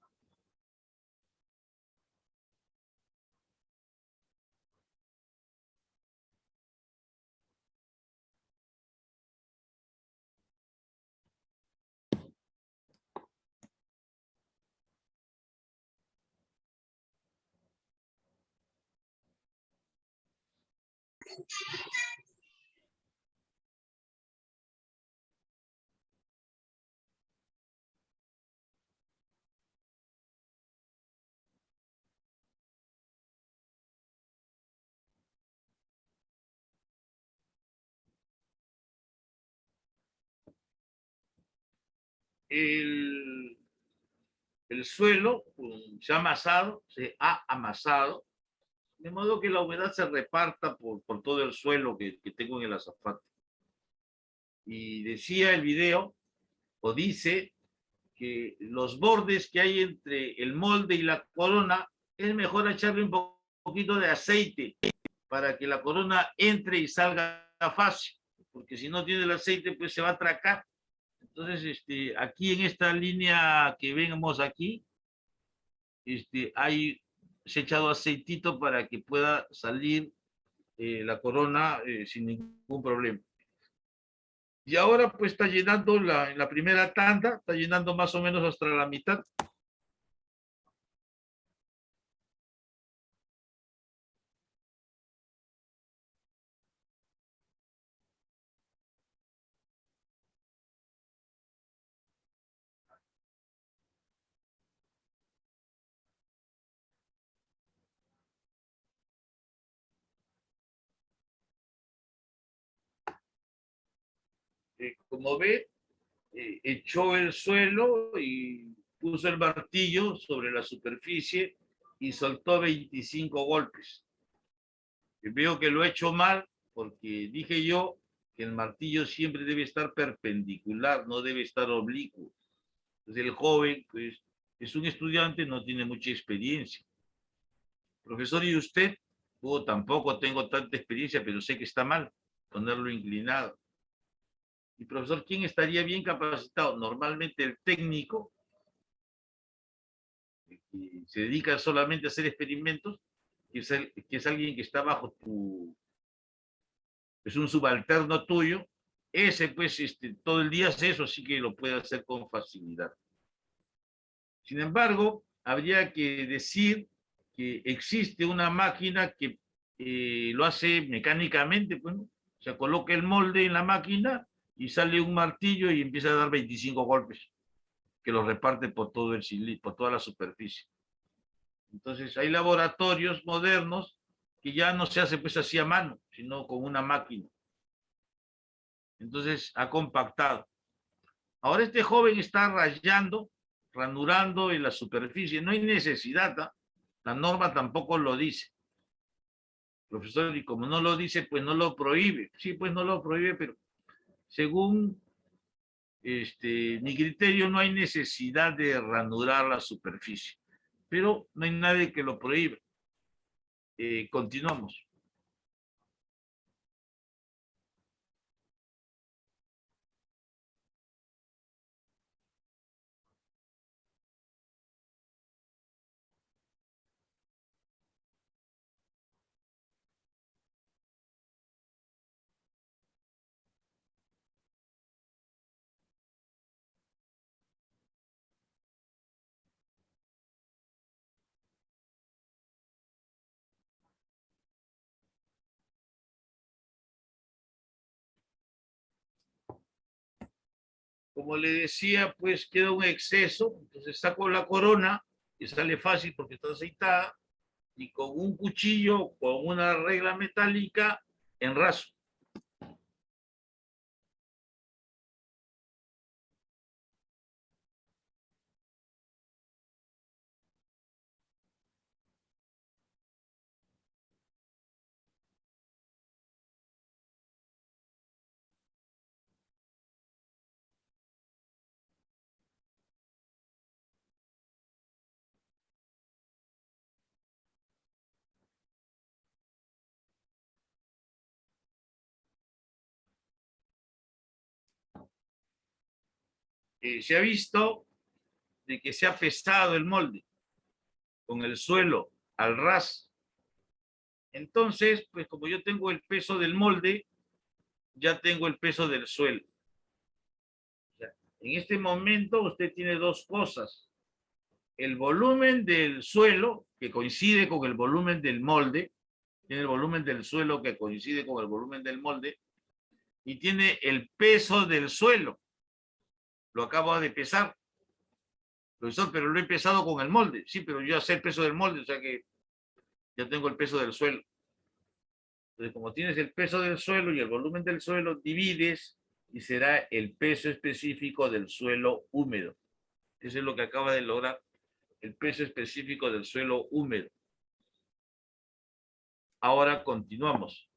El, el suelo se ha amasado, de modo que la humedad se reparta por todo el suelo que tengo en el azafate. Y decía el video, o dice, que los bordes que hay entre el molde y la corona, es mejor echarle un poquito de aceite para que la corona entre y salga fácil, porque si no tiene el aceite, pues se va a atracar. Entonces, aquí en esta línea que vemos aquí, se ha echado aceitito para que pueda salir la corona sin ningún problema. Y ahora pues está llenando en la primera tanda, está llenando más o menos hasta la mitad. Como ve, echó el suelo y puso el martillo sobre la superficie y soltó 25 golpes. Veo que lo he hecho mal porque dije yo que el martillo siempre debe estar perpendicular, no debe estar oblicuo. Entonces el joven, pues, es un estudiante, no tiene mucha experiencia. Profesor, ¿y usted? Oh, tampoco tengo tanta experiencia, pero sé que está mal ponerlo inclinado. Y profesor, ¿quién estaría bien capacitado? Normalmente el técnico, que se dedica solamente a hacer experimentos, que es alguien que está bajo tu, es un subalterno tuyo, ese pues todo el día hace eso, así que lo puede hacer con facilidad. Sin embargo, habría que decir que existe una máquina que lo hace mecánicamente, pues, ¿no? O sea, coloca el molde en la máquina y sale un martillo y empieza a dar 25 golpes, que los reparte por todo el cilindro, por toda la superficie. Entonces, hay laboratorios modernos que ya no se hace pues así a mano, sino con una máquina. Entonces, ha compactado. Ahora este joven está rayando, ranurando en la superficie. No hay necesidad, ¿eh? La norma tampoco lo dice. Profesor, y como no lo dice, pues no lo prohíbe. Sí, pues no lo prohíbe, pero según mi criterio no hay necesidad de ranurar la superficie. Pero no hay nadie que lo prohíbe. Continuamos. Como le decía, pues queda un exceso, entonces saco la corona y sale fácil porque está aceitada y con un cuchillo, con una regla metálica, enraso. Se ha visto de que se ha pesado el molde con el suelo al ras. Entonces, pues como yo tengo el peso del molde, ya tengo el peso del suelo. O sea, en este momento usted tiene dos cosas. El volumen del suelo, que coincide con el volumen del molde, tiene el volumen del suelo que coincide con el volumen del molde, y tiene el peso del suelo. Lo acabo de pesar. Profesor, pero lo he pesado con el molde. Sí, pero yo sé el peso del molde, o sea que ya tengo el peso del suelo. Entonces, como tienes el peso del suelo y el volumen del suelo, divides y será el peso específico del suelo húmedo. Eso es lo que acaba de lograr, el peso específico del suelo húmedo. Ahora continuamos.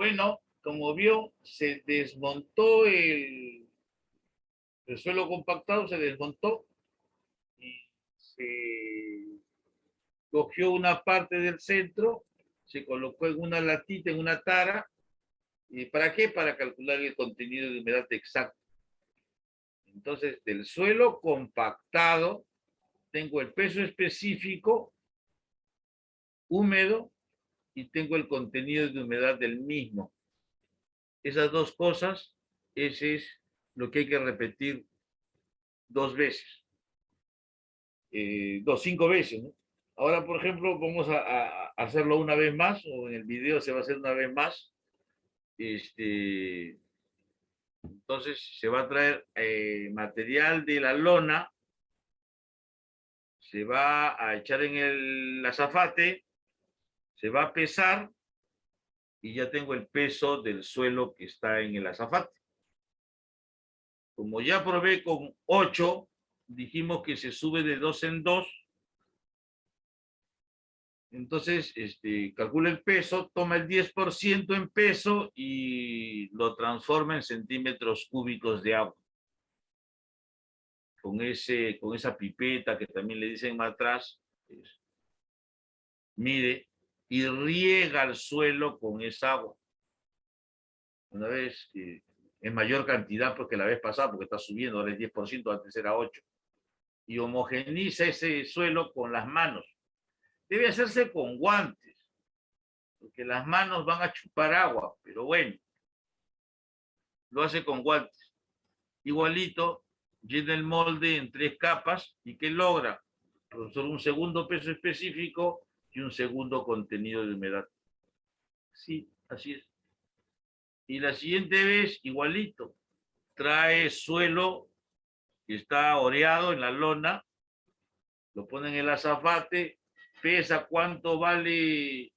Bueno, como vio, se desmontó el suelo compactado, se desmontó y se cogió una parte del centro, se colocó en una latita, en una tara. ¿Y para qué? Para calcular el contenido de humedad exacto. Entonces, del suelo compactado, tengo el peso específico húmedo y tengo el contenido de humedad del mismo. Esas dos cosas, ese es lo que hay que repetir 2 veces, 5 veces, ¿no? Ahora, por ejemplo, vamos a hacerlo una vez más, o en el video se va a hacer una vez más. Entonces, se va a traer material de la lona, se va a echar en el azafate, se va a pesar y ya tengo el peso del suelo que está en el azafate. Como ya probé con 8, dijimos que se sube de 2 en 2. Entonces, calcula el peso, toma el 10% en peso y lo transforma en centímetros cúbicos de agua. Con esa pipeta que también le dicen matraz, mide y riega el suelo con esa agua. Una vez en mayor cantidad porque la vez pasada, porque está subiendo, ahora es 10%, antes era 8%. Y homogeniza ese suelo con las manos. Debe hacerse con guantes, porque las manos van a chupar agua, pero bueno, lo hace con guantes. Igualito, llena el molde en 3 capas y ¿qué logra? Profesor, un segundo peso específico y un segundo contenido de humedad. Sí, así es. Y la siguiente vez, igualito, trae suelo que está oreado en la lona, lo pone en el azafate, pesa cuánto vale,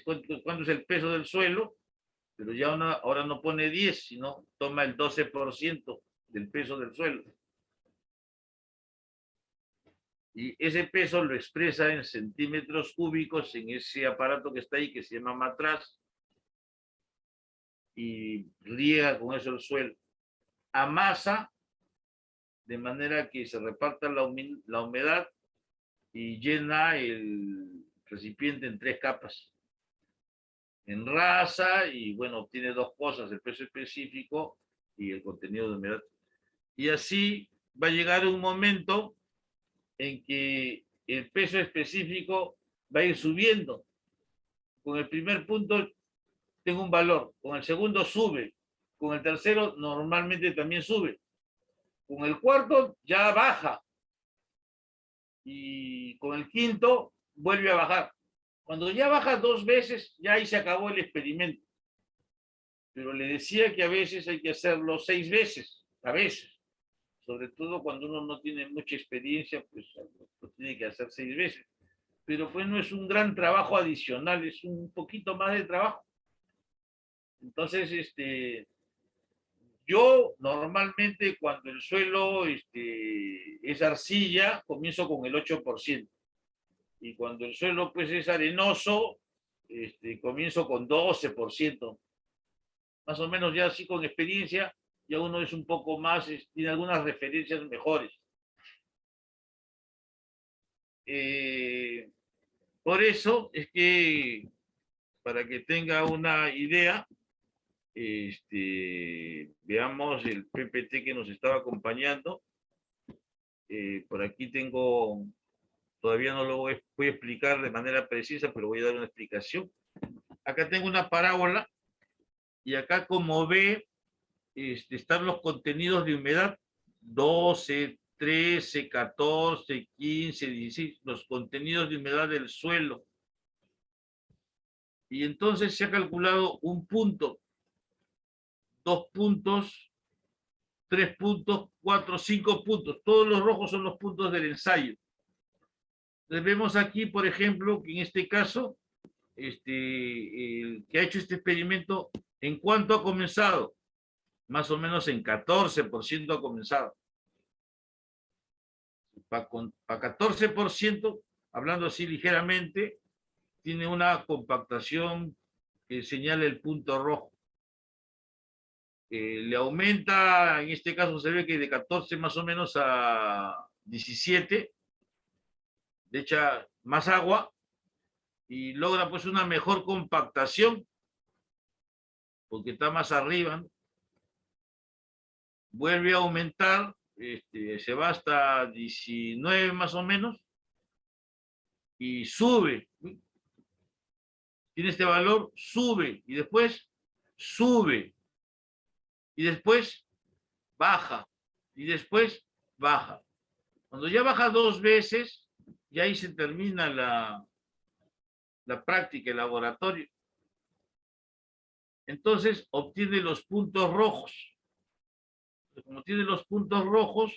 cuánto es el peso del suelo, pero ya ahora no pone 10, sino toma el 12% del peso del suelo. Y ese peso lo expresa en centímetros cúbicos en ese aparato que está ahí, que se llama matraz, y riega con eso el suelo. Amasa de manera que se reparta la humedad y llena el recipiente en 3 capas. Enrasa y, bueno, obtiene 2 cosas, el peso específico y el contenido de humedad. Y así va a llegar un momento en que el peso específico va a ir subiendo. Con el primer punto tengo un valor, con el segundo sube, con el tercero normalmente también sube, con el cuarto ya baja y con el quinto vuelve a bajar. Cuando ya baja 2 veces, ya ahí se acabó el experimento. Pero le decía que a veces hay que hacerlo 6 veces, a veces. Sobre todo cuando uno no tiene mucha experiencia, pues lo tiene que hacer 6 veces. Pero pues no es un gran trabajo adicional, es un poquito más de trabajo. Entonces, yo normalmente cuando el suelo es arcilla, comienzo con el 8%. Y cuando el suelo pues es arenoso, comienzo con 12%. Más o menos ya así con experiencia, ya uno es un poco más, tiene algunas referencias mejores. Por eso es que, para que tenga una idea, veamos el PPT que nos estaba acompañando. Por aquí tengo, todavía no lo voy a explicar de manera precisa, pero voy a dar una explicación. Acá tengo una parábola y acá, como ve, están los contenidos de humedad: 12, 13, 14, 15, 16, los contenidos de humedad del suelo. Y entonces se ha calculado 1 punto, 2 puntos, 3 puntos, 4, 5 puntos. Todos los rojos son los puntos del ensayo. Entonces vemos aquí, por ejemplo, que en este caso, el que ha hecho este experimento, ¿en cuánto ha comenzado? Más o menos en 14% ha comenzado. Para 14%, hablando así ligeramente, tiene una compactación que señala el punto rojo. Le aumenta, en este caso se ve que de 14 más o menos a 17, le echa más agua y logra pues una mejor compactación, porque está más arriba, ¿no? Vuelve a aumentar, se va hasta 19 más o menos, y sube. Tiene este valor, sube, y después sube, y después baja, y después baja. Cuando ya baja 2 veces, ya ahí se termina la práctica, el laboratorio. Entonces obtiene los puntos rojos. Como tiene los puntos rojos,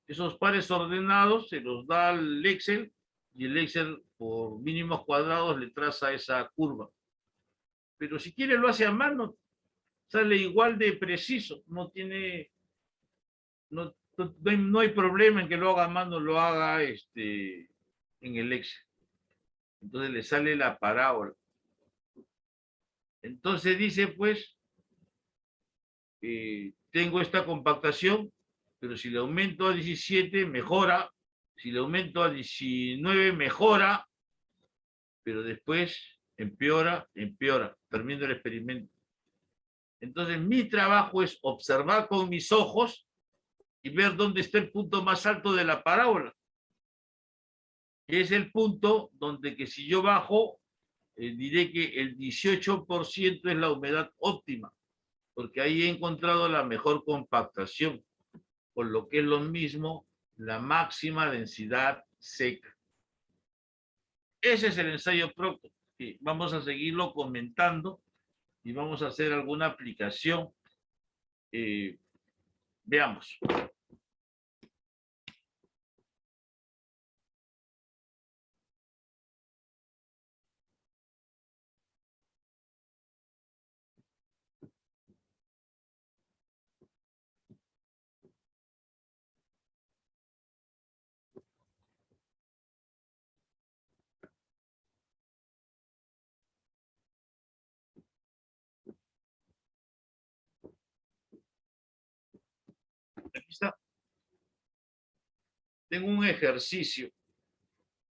esos pares ordenados se los da al Excel, y el Excel por mínimos cuadrados le traza esa curva. Pero si quiere lo hace a mano, sale igual de preciso, no tiene, no hay problema en que lo haga a mano, lo haga en el Excel. Entonces le sale la parábola. Entonces dice, pues, tengo esta compactación, pero si le aumento a 17, mejora. Si le aumento a 19, mejora, pero después empeora, empeora. Termino el experimento. Entonces, mi trabajo es observar con mis ojos y ver dónde está el punto más alto de la parábola. Y es el punto donde que si yo bajo, diré que el 18% es la humedad óptima, porque ahí he encontrado la mejor compactación, por lo que es lo mismo la máxima densidad seca. Ese es el ensayo Proctor. Vamos a seguirlo comentando y vamos a hacer alguna aplicación. Veamos. Aquí está. Tengo un ejercicio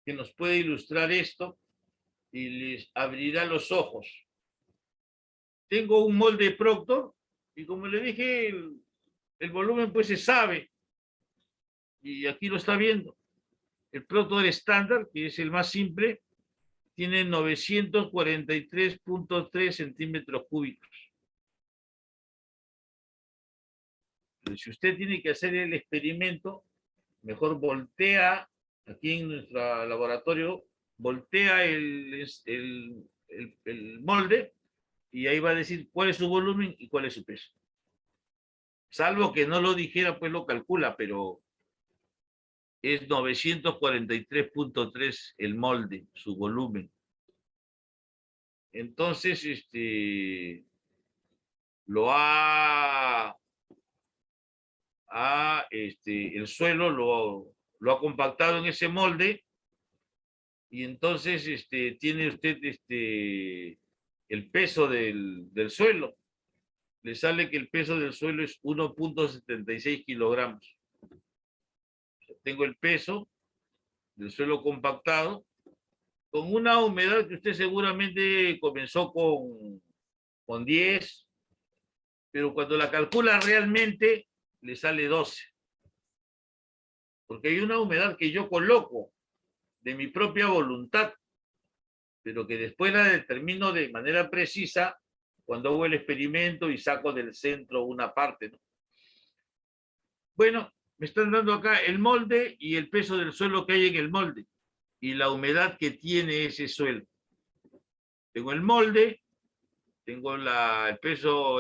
que nos puede ilustrar esto y les abrirá los ojos. Tengo un molde Proctor y como le dije, el volumen pues se sabe y aquí lo está viendo. El Proctor estándar, que es el más simple, tiene 943.3 centímetros cúbicos. Pero si usted tiene que hacer el experimento, mejor voltea, aquí en nuestro laboratorio, voltea el molde y ahí va a decir cuál es su volumen y cuál es su peso. Salvo que no lo dijera, pues lo calcula, pero es 943.3 el molde, su volumen. Entonces, el suelo lo ha compactado en ese molde y entonces tiene usted el peso del suelo. Le sale que el peso del suelo es 1.76 kilogramos. Tengo el peso del suelo compactado con una humedad que usted seguramente comenzó con 10, pero cuando la calcula realmente le sale 12. Porque hay una humedad que yo coloco de mi propia voluntad, pero que después la determino de manera precisa cuando hago el experimento y saco del centro una parte, ¿no? Bueno, me están dando acá el molde y el peso del suelo que hay en el molde y la humedad que tiene ese suelo. Tengo el molde, tengo el peso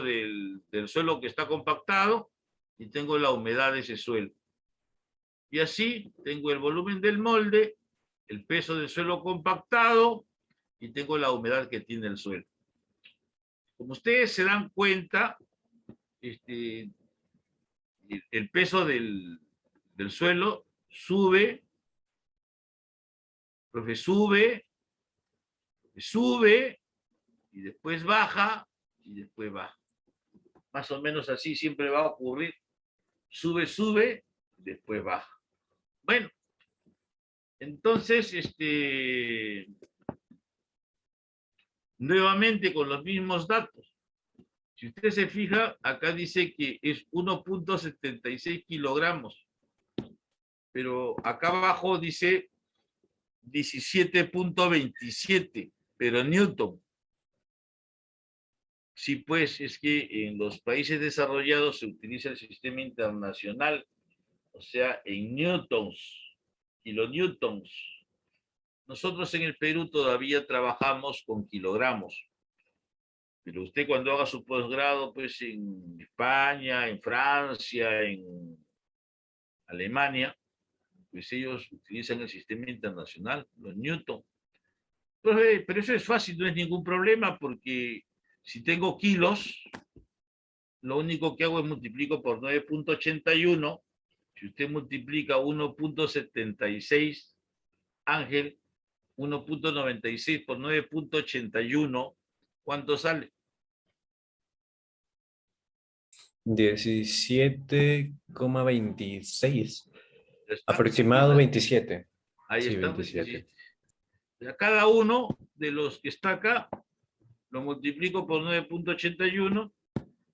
del suelo que está compactado y tengo la humedad de ese suelo. Y así tengo el volumen del molde, el peso del suelo compactado y tengo la humedad que tiene el suelo. Como ustedes se dan cuenta, el peso del suelo sube, sube, y después baja, y después baja. Más o menos así siempre va a ocurrir. Sube, sube, después baja. Bueno, entonces, nuevamente con los mismos datos. Si usted se fija, acá dice que es 1.76 kilogramos, pero acá abajo dice 17.27, pero Newton. Sí, pues es que en los países desarrollados se utiliza el sistema internacional, o sea, en newtons, kilonewtons. Nosotros en el Perú todavía trabajamos con kilogramos. Pero usted cuando haga su posgrado, pues en España, en Francia, en Alemania, pues ellos utilizan el sistema internacional, los Newton. Pero eso es fácil, no es ningún problema, porque si tengo kilos, lo único que hago es multiplico por 9.81. Si usted multiplica 1.76, Ángel, 1.96 por 9.81, ¿cuánto sale? 17,26. Está. Aproximado 27. Ahí Sí, está. 27. A cada uno de los que está acá, lo multiplico por 9.81,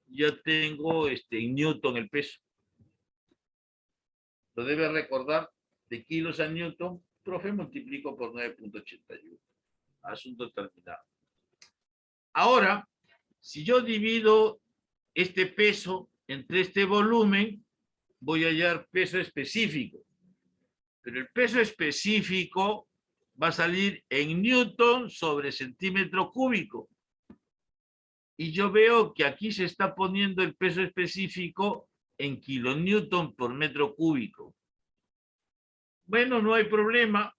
ya tengo en Newton el peso. Lo debe recordar, de kilos a Newton, profe, multiplico por 9.81. Asunto terminado. Ahora, si yo divido este peso entre este volumen, voy a hallar peso específico. Pero el peso específico va a salir en Newton sobre centímetro cúbico. Y yo veo que aquí se está poniendo el peso específico en kilonewton por metro cúbico. Bueno, no hay problema.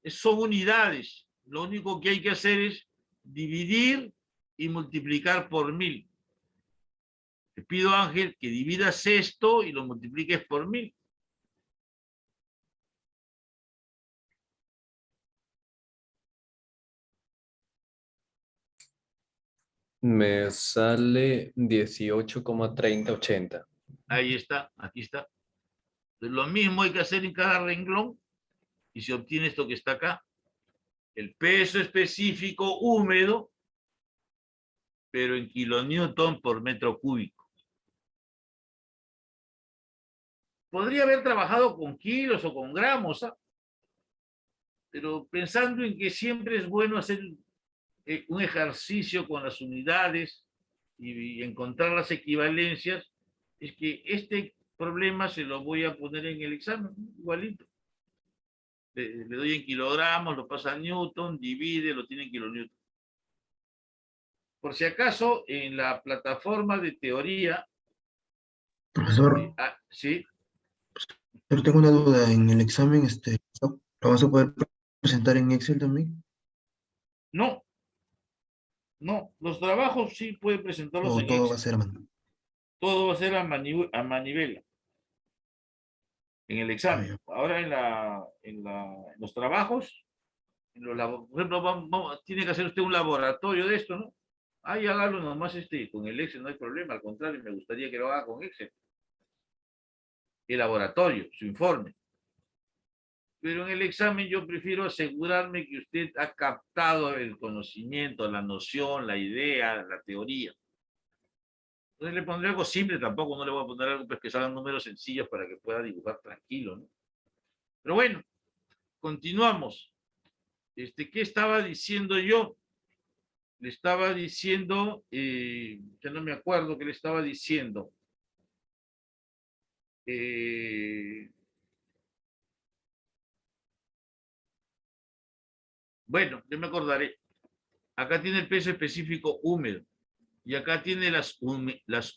Son unidades. Lo único que hay que hacer es dividir y multiplicar por 1000. Te pido, Ángel, que dividas esto y lo multipliques por 1000. Me sale 18,3080. Ahí está, aquí está. Entonces, lo mismo hay que hacer en cada renglón y se obtiene esto que está acá. El peso específico húmedo, pero en kilonewton por metro cúbico. Podría haber trabajado con kilos o con gramos, ¿ah? Pero pensando en que siempre es bueno hacer un ejercicio con las unidades y encontrar las equivalencias, es que este problema se lo voy a poner en el examen, igualito. Le doy en kilogramos, lo pasa a Newton, divide, lo tiene en kilonewton. Por si acaso, en la plataforma de teoría... Profesor, sí. pero tengo una duda. En el examen, ¿lo vamos a poder presentar en Excel también? No, no. Los trabajos sí puede presentarlos ¿O en todo va a Excel. ser a mano? Todo va a ser a manivela. En el examen. Ahora en los trabajos, por ejemplo, tiene que hacer usted un laboratorio de esto, ¿no? Ahí hágalo nomás con el Excel, no hay problema. Al contrario, me gustaría que lo haga con Excel. El laboratorio, su informe. Pero en el examen yo prefiero asegurarme que usted ha captado el conocimiento, la noción, la idea, la teoría. Entonces le pondré algo simple, tampoco no le voy a poner algo pues, que salgan números sencillos para que pueda dibujar tranquilo, ¿no? Pero bueno, continuamos. ¿Qué estaba diciendo yo? Le estaba diciendo, ya no me acuerdo qué le estaba diciendo. Bueno, yo me acordaré. Acá tiene el peso específico húmedo y acá tiene las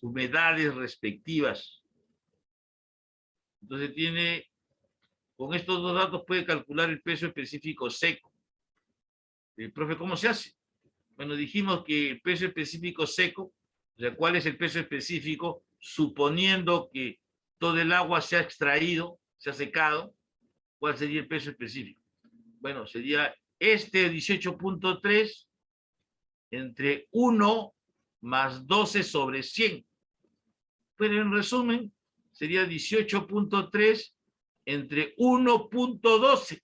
humedades respectivas. Entonces con estos dos datos puede calcular el peso específico seco. Profe, ¿cómo se hace? Bueno, dijimos que el peso específico seco, o sea, ¿cuál es el peso específico? Suponiendo que todo el agua se ha extraído, se ha secado, ¿cuál sería el peso específico? Bueno, sería 18.3 entre 1 más 12 sobre 100. Pero en resumen, sería 18.3 entre 1.12.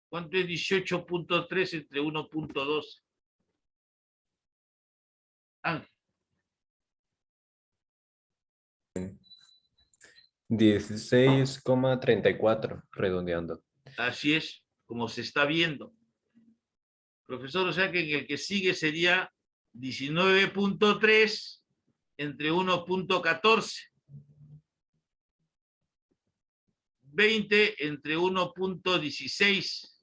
¿Cuánto es 18.3 entre 1.12? Ángel. 16,34, redondeando. Así es, como se está viendo. Profesor, o sea que en el que sigue sería 19.3 entre 1.14. 20 entre 1.16.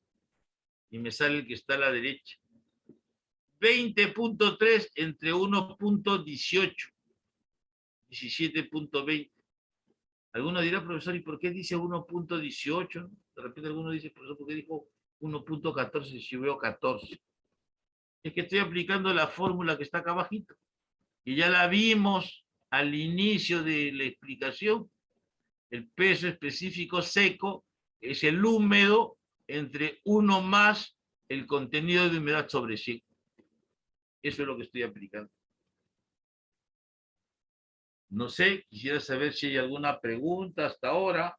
Y me sale el que está a la derecha. 20.3 entre 1.18. 17.20. Alguno dirá, profesor, ¿y por qué dice 1.18? De repente alguno dice, profesor, ¿por qué dijo 1.14 si veo 14? Es que estoy aplicando la fórmula que está acá abajito, y ya la vimos al inicio de la explicación. El peso específico seco es el húmedo entre 1 más el contenido de humedad sobre 100. Eso es lo que estoy aplicando. No sé, quisiera saber si hay alguna pregunta hasta ahora.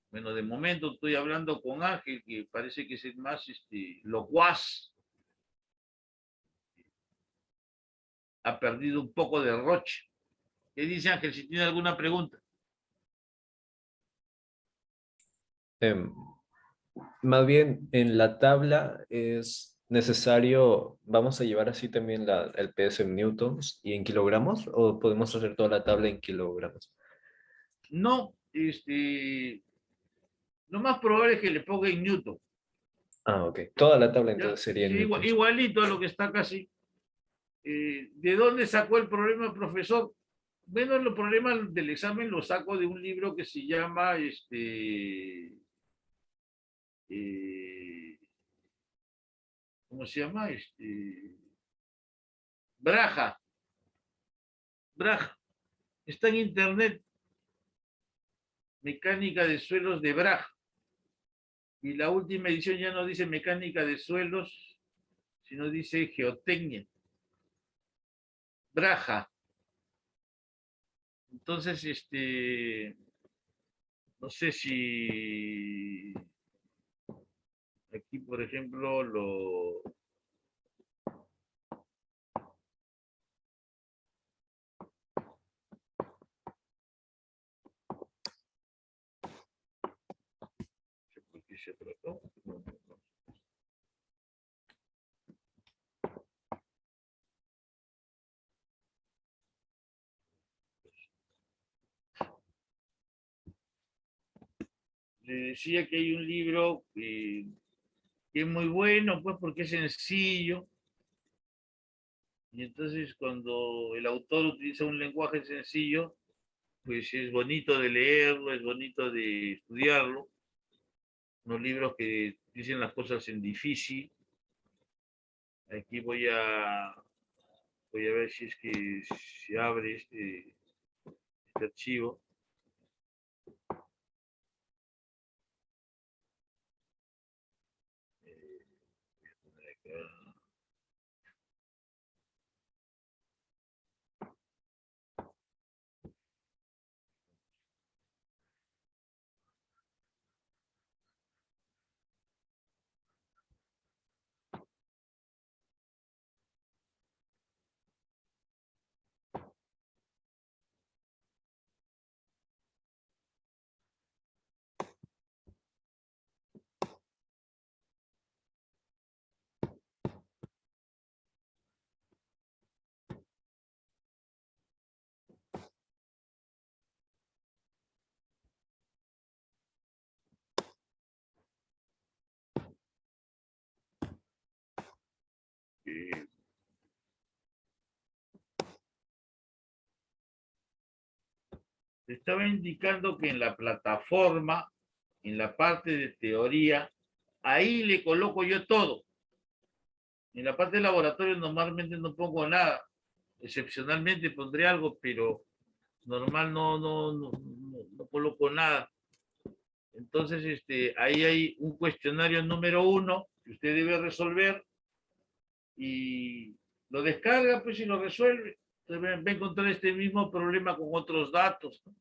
Bueno, de momento estoy hablando con Ángel, que parece que es el más locuaz. Ha perdido un poco de roche. ¿Qué dice Ángel? Si tiene alguna pregunta. Más bien, en la tabla es necesario, vamos a llevar así también el peso en newtons y en kilogramos, o podemos hacer toda la tabla en kilogramos. No, lo más probable es que le ponga en Newton. Ah, ok. Toda la tabla ¿Ya? entonces sería en Sí, newtons. igualito a lo que está casi. ¿De dónde sacó el problema el profesor? Bueno, los problemas del examen los saco de un libro que se llama ¿cómo se llama? Braja. Braja. Está en internet. Mecánica de suelos de Braja. Y la última edición ya no dice mecánica de suelos, sino dice geotecnia. Braja. Entonces, no sé si aquí, por ejemplo, ¿por qué se trató? Le decía que hay un libro que es muy bueno, pues porque es sencillo. Y entonces cuando el autor utiliza un lenguaje sencillo, pues es bonito de leerlo, es bonito de estudiarlo. Unos libros que dicen las cosas en difícil. Aquí voy a ver si es que se abre este archivo. Estaba indicando que en la plataforma, en la parte de teoría, ahí le coloco yo todo. En la parte de laboratorio normalmente no pongo nada. Excepcionalmente pondré algo, pero normal no coloco nada. Entonces, ahí hay un cuestionario número 1 que usted debe resolver. y lo descarga, pues, y lo resuelve. Entonces va a encontrar este mismo problema con otros datos, ¿no?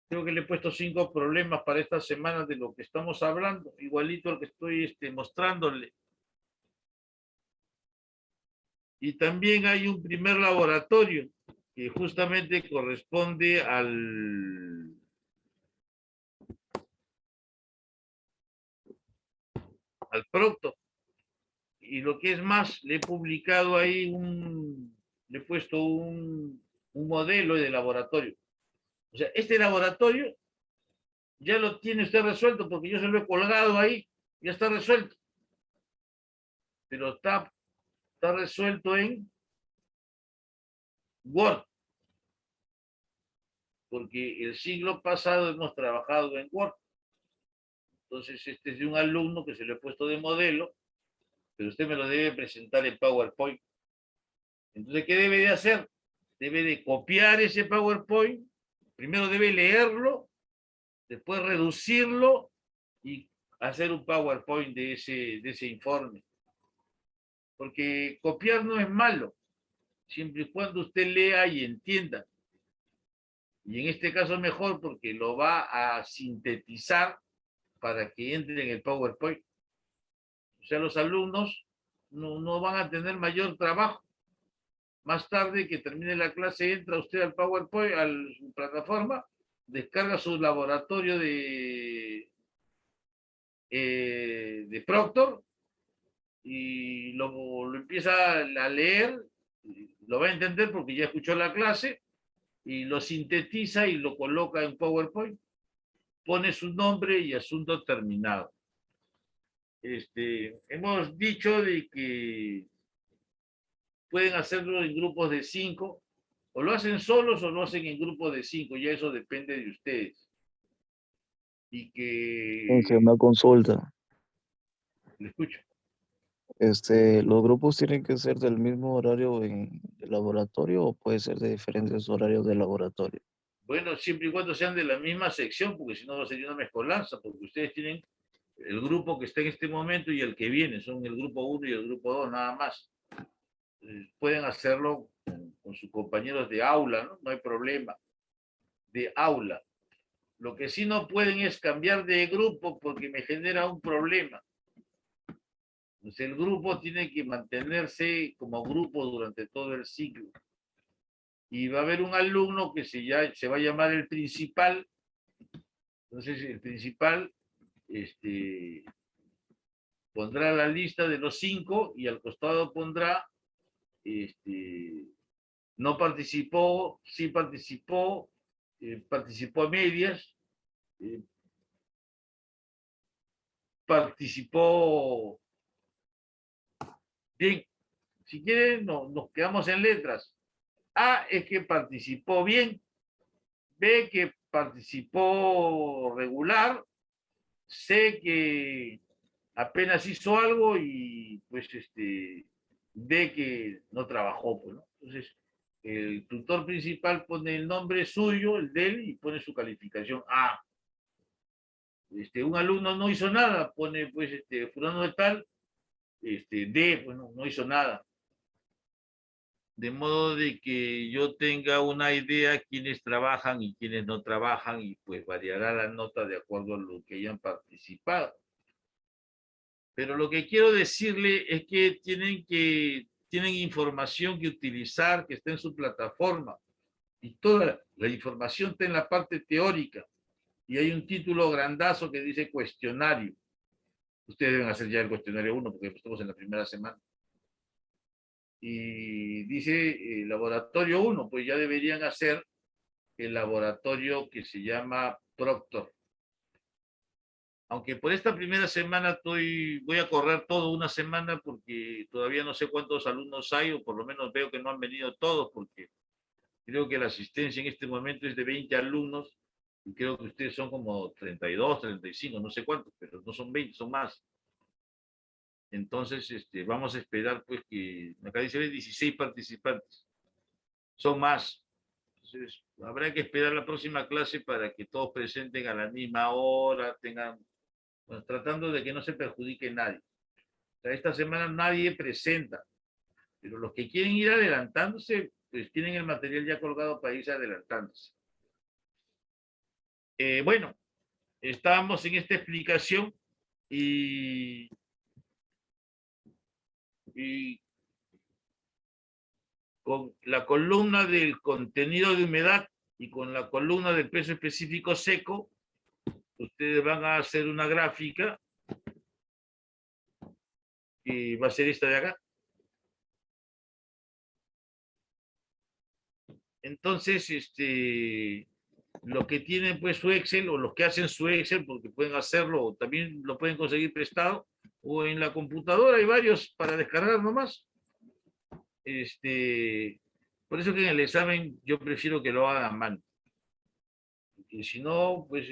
Creo que le he puesto 5 problemas para esta semana de lo que estamos hablando, igualito al que estoy mostrándole. Y también hay un primer laboratorio que justamente corresponde al Proctor. Y lo que es más, le he publicado ahí le he puesto un modelo de laboratorio. O sea, este laboratorio ya lo tiene usted resuelto porque yo se lo he colgado ahí, ya está resuelto. Pero está resuelto en Word, porque el siglo pasado hemos trabajado en Word. Entonces, este es de un alumno que se lo he puesto de modelo, pero usted me lo debe presentar en PowerPoint. Entonces, ¿qué debe de hacer? Debe de copiar ese PowerPoint, primero debe leerlo, después reducirlo y hacer un PowerPoint de ese informe. Porque copiar no es malo, siempre y cuando usted lea y entienda. Y en este caso mejor porque lo va a sintetizar para que entre en el PowerPoint. O sea, los alumnos no van a tener mayor trabajo. Más tarde que termine la clase, entra usted al PowerPoint, a su plataforma, descarga su laboratorio de Proctor y lo empieza a leer, lo va a entender porque ya escuchó la clase, y lo sintetiza y lo coloca en PowerPoint, pone su nombre y asunto terminado. Hemos dicho de que pueden hacerlo en grupos de 5, o lo hacen solos o lo hacen en grupos de 5, ya eso depende de ustedes. Y que... Una consulta. Le escucho. ¿Los grupos tienen que ser del mismo horario en el laboratorio o puede ser de diferentes horarios de laboratorio? Bueno, siempre y cuando sean de la misma sección, porque si no sería una mezcolanza, porque ustedes tienen el grupo que está en este momento y el que viene, son el grupo 1 y el grupo 2, nada más. Pueden hacerlo con sus compañeros de aula, ¿no? No hay problema. De aula. Lo que sí no pueden es cambiar de grupo porque me genera un problema. Entonces el grupo tiene que mantenerse como grupo durante todo el ciclo. Y va a haber un alumno que se va a llamar el principal. Entonces el principal pondrá la lista de los 5 y al costado pondrá no participó, sí participó, participó a medias, participó bien. Si quieren, nos quedamos en letras. A es que participó bien, B que participó regular, C que apenas hizo algo y pues D que no trabajó, pues, ¿no? Entonces, el tutor principal pone el nombre suyo, el de él, y pone su calificación A. Un alumno no hizo nada, pone pues fulano de tal, D, pues no hizo nada. De modo de que yo tenga una idea quiénes trabajan y quiénes no trabajan, y pues variará la nota de acuerdo a lo que hayan participado. Pero lo que quiero decirle es que tienen información que utilizar, que está en su plataforma, y toda la información está en la parte teórica, y hay un título grandazo que dice cuestionario. Ustedes deben hacer ya el cuestionario 1 porque estamos en la primera semana. Y dice laboratorio 1, pues ya deberían hacer el laboratorio que se llama Proctor. Aunque por esta primera semana voy a correr todo una semana porque todavía no sé cuántos alumnos hay, o por lo menos veo que no han venido todos, porque creo que la asistencia en este momento es de 20 alumnos, y creo que ustedes son como 32, 35, no sé cuántos, pero no son 20, son más. Entonces, vamos a esperar, pues, que acá dice 16 participantes. Son más. Entonces, habrá que esperar la próxima clase para que todos presenten a la misma hora, bueno, tratando de que no se perjudique nadie. sea, esta semana nadie presenta, pero los que quieren ir adelantándose, pues tienen el material ya colgado para irse adelantándose. Bueno, estábamos en esta explicación y con la columna del contenido de humedad y con la columna del peso específico seco, ustedes van a hacer una gráfica que va a ser esta de acá. Entonces, los que tienen pues su Excel o los que hacen su Excel, porque pueden hacerlo o también lo pueden conseguir prestado, o en la computadora hay varios para descargar nomás. Por eso que en el examen yo prefiero que lo hagan a mano. Y si no, pues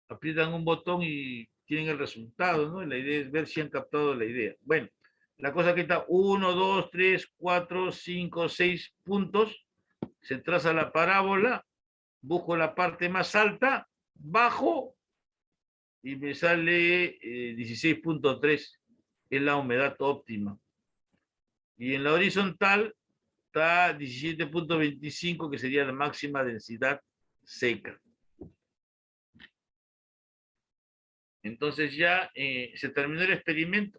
aprietan un botón y tienen el resultado, ¿no? La idea es ver si han captado la idea. Bueno, la cosa que está 1, 2, 3, 4, 5, 6 puntos. Se traza la parábola, busco la parte más alta, bajo y me sale 16.3, es la humedad óptima. Y en la horizontal está 17.25, que sería la máxima densidad seca. Entonces ya se terminó el experimento.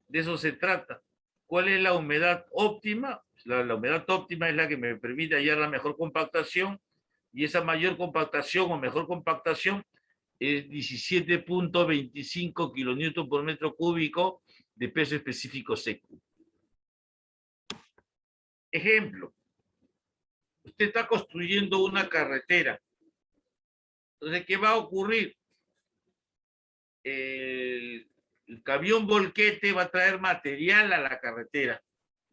De eso se trata. ¿Cuál es la humedad óptima? La humedad óptima es la que me permite hallar la mejor compactación, y esa mayor compactación o mejor compactación es 17.25 kilonewton por metro cúbico de peso específico seco. Ejemplo, usted está construyendo una carretera. Entonces, ¿qué va a ocurrir? El camión volquete va a traer material a la carretera.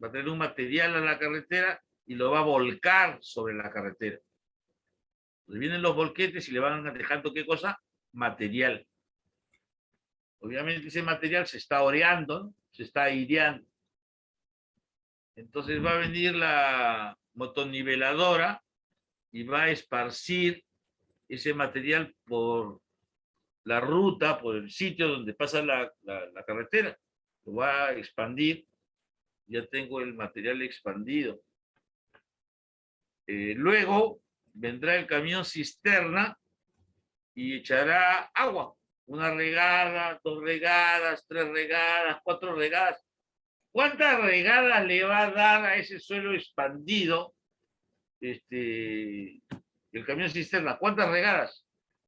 Va a traer un material a la carretera y lo va a volcar sobre la carretera. Entonces vienen los volquetes y le van dejando, ¿qué cosa? Material. Obviamente ese material se está oreando, ¿no? Se está aireando. Entonces va a venir la motoniveladora y va a esparcir ese material por la ruta, por el sitio donde pasa la carretera. Lo va a expandir. Ya tengo el material expandido. Luego vendrá el camión cisterna y echará agua. Una regada, 2 regadas, 3 regadas, 4 regadas. ¿Cuántas regadas le va a dar a ese suelo expandido el camión cisterna? ¿Cuántas regadas?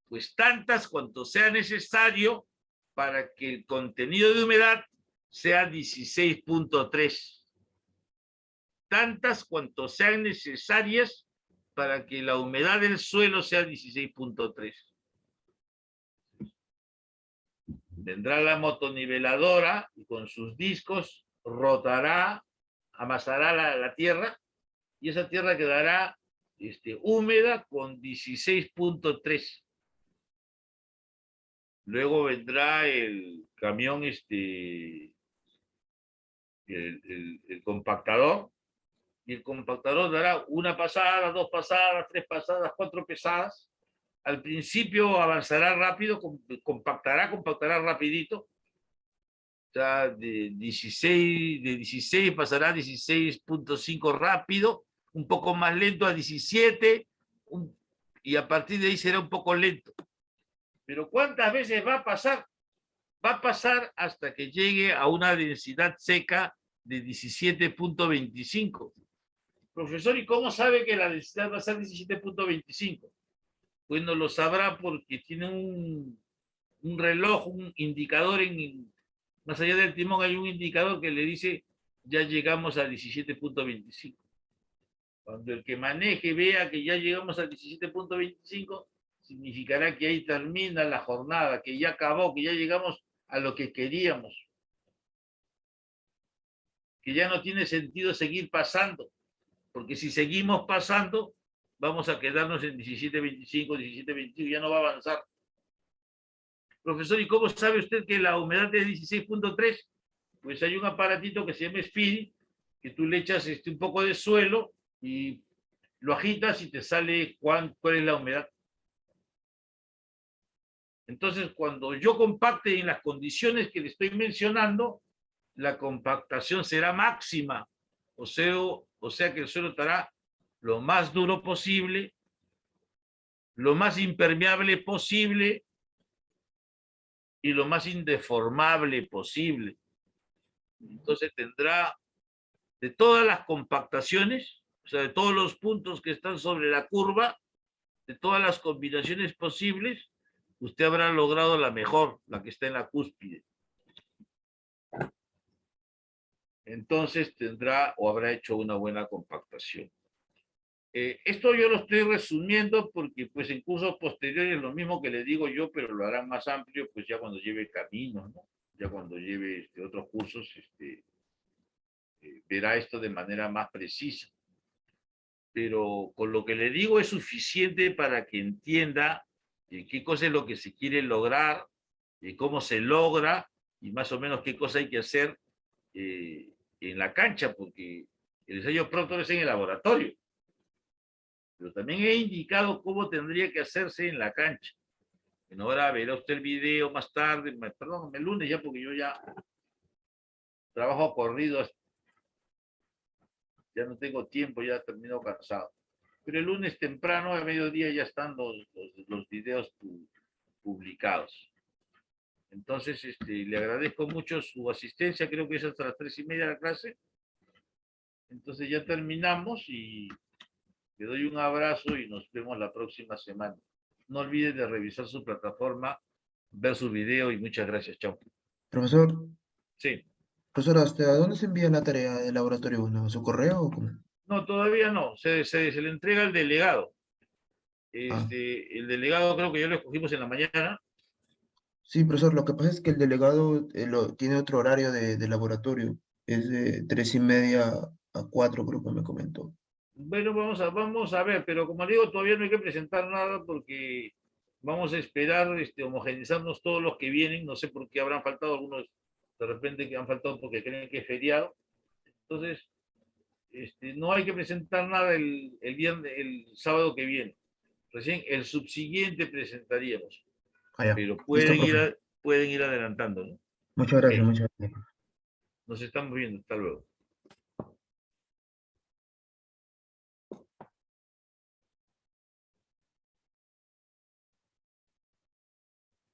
Pues tantas cuanto sea necesario para que el contenido de humedad sea 16.3. Tantas cuanto sean necesarias para que la humedad del suelo sea 16.3. Vendrá la motoniveladora y con sus discos rotará, amasará la tierra, y esa tierra quedará húmeda con 16.3. Luego vendrá el camión, el compactador, y el compactador dará una pasada, 2 pasadas, 3 pasadas, 4 pesadas. Al principio avanzará rápido, compactará rapidito. O sea, de 16 pasará a 16.5 rápido, un poco más lento a 17, y a partir de ahí será un poco lento. Pero ¿cuántas veces va a pasar? Va a pasar hasta que llegue a una densidad seca de 17.25. Profesor, ¿y cómo sabe que la densidad va a ser 17.25? Pues no lo sabrá porque tiene un reloj, un indicador más allá del timón hay un indicador que le dice ya llegamos a 17.25. Cuando el que maneje vea que ya llegamos a 17.25, significará que ahí termina la jornada, que ya acabó, que ya llegamos a lo que queríamos, que ya no tiene sentido seguir pasando, porque si seguimos pasando, vamos a quedarnos en 17.25, 17.25, ya no va a avanzar. Profesor, ¿y cómo sabe usted que la humedad es 16.3? Pues hay un aparatito que se llama Speedy, que tú le echas un poco de suelo y lo agitas y te sale cuál es la humedad. Entonces, cuando yo compacte en las condiciones que le estoy mencionando, la compactación será máxima, o sea que el suelo estará lo más duro posible, lo más impermeable posible y lo más indeformable posible. Entonces tendrá de todas las compactaciones, o sea, de todos los puntos que están sobre la curva, de todas las combinaciones posibles, usted habrá logrado la mejor, la que está en la cúspide. Entonces tendrá o habrá hecho una buena compactación. Esto yo lo estoy resumiendo porque pues en cursos posteriores lo mismo que le digo yo, pero lo harán más amplio pues ya cuando lleve caminos, ¿no? Ya cuando lleve otros cursos, verá esto de manera más precisa. Pero con lo que le digo es suficiente para que entienda qué cosa es lo que se quiere lograr, cómo se logra y más o menos qué cosa hay que hacer en la cancha, porque el ensayo pronto es en el laboratorio. Pero también he indicado cómo tendría que hacerse en la cancha. Bueno, ahora verá usted el video más tarde, perdón, el lunes ya, porque yo ya trabajo corrido, ya no tengo tiempo, ya termino cansado. Pero el lunes temprano, a mediodía, ya están los videos publicados. Entonces, le agradezco mucho su asistencia, creo que es hasta las 3:30 la clase. Entonces ya terminamos y le doy un abrazo y nos vemos la próxima semana. No olviden de revisar su plataforma, ver su video y muchas gracias. Chao. Profesor, Sí. profesor, ¿hasta dónde se envía la tarea del laboratorio 1? ¿A su correo o cómo? No, todavía no. Se le entrega al delegado. Ah, El delegado creo que ya lo escogimos en la mañana. sí, profesor, lo que pasa es que el delegado tiene otro horario de laboratorio. Es de 3:30 a 4, creo que me comentó. Bueno, vamos a ver, pero como digo, todavía no hay que presentar nada porque vamos a esperar homogeneizarnos todos los que vienen. No sé por qué habrán faltado algunos, de repente que han faltado porque creen que es feriado. Entonces, no hay que presentar nada el sábado que viene. Recién el subsiguiente presentaríamos, Ah, ya. pero Listo, profe. pueden ir adelantando, ¿no? Muchas Ok, gracias, muchas gracias. nos estamos viendo. Hasta luego.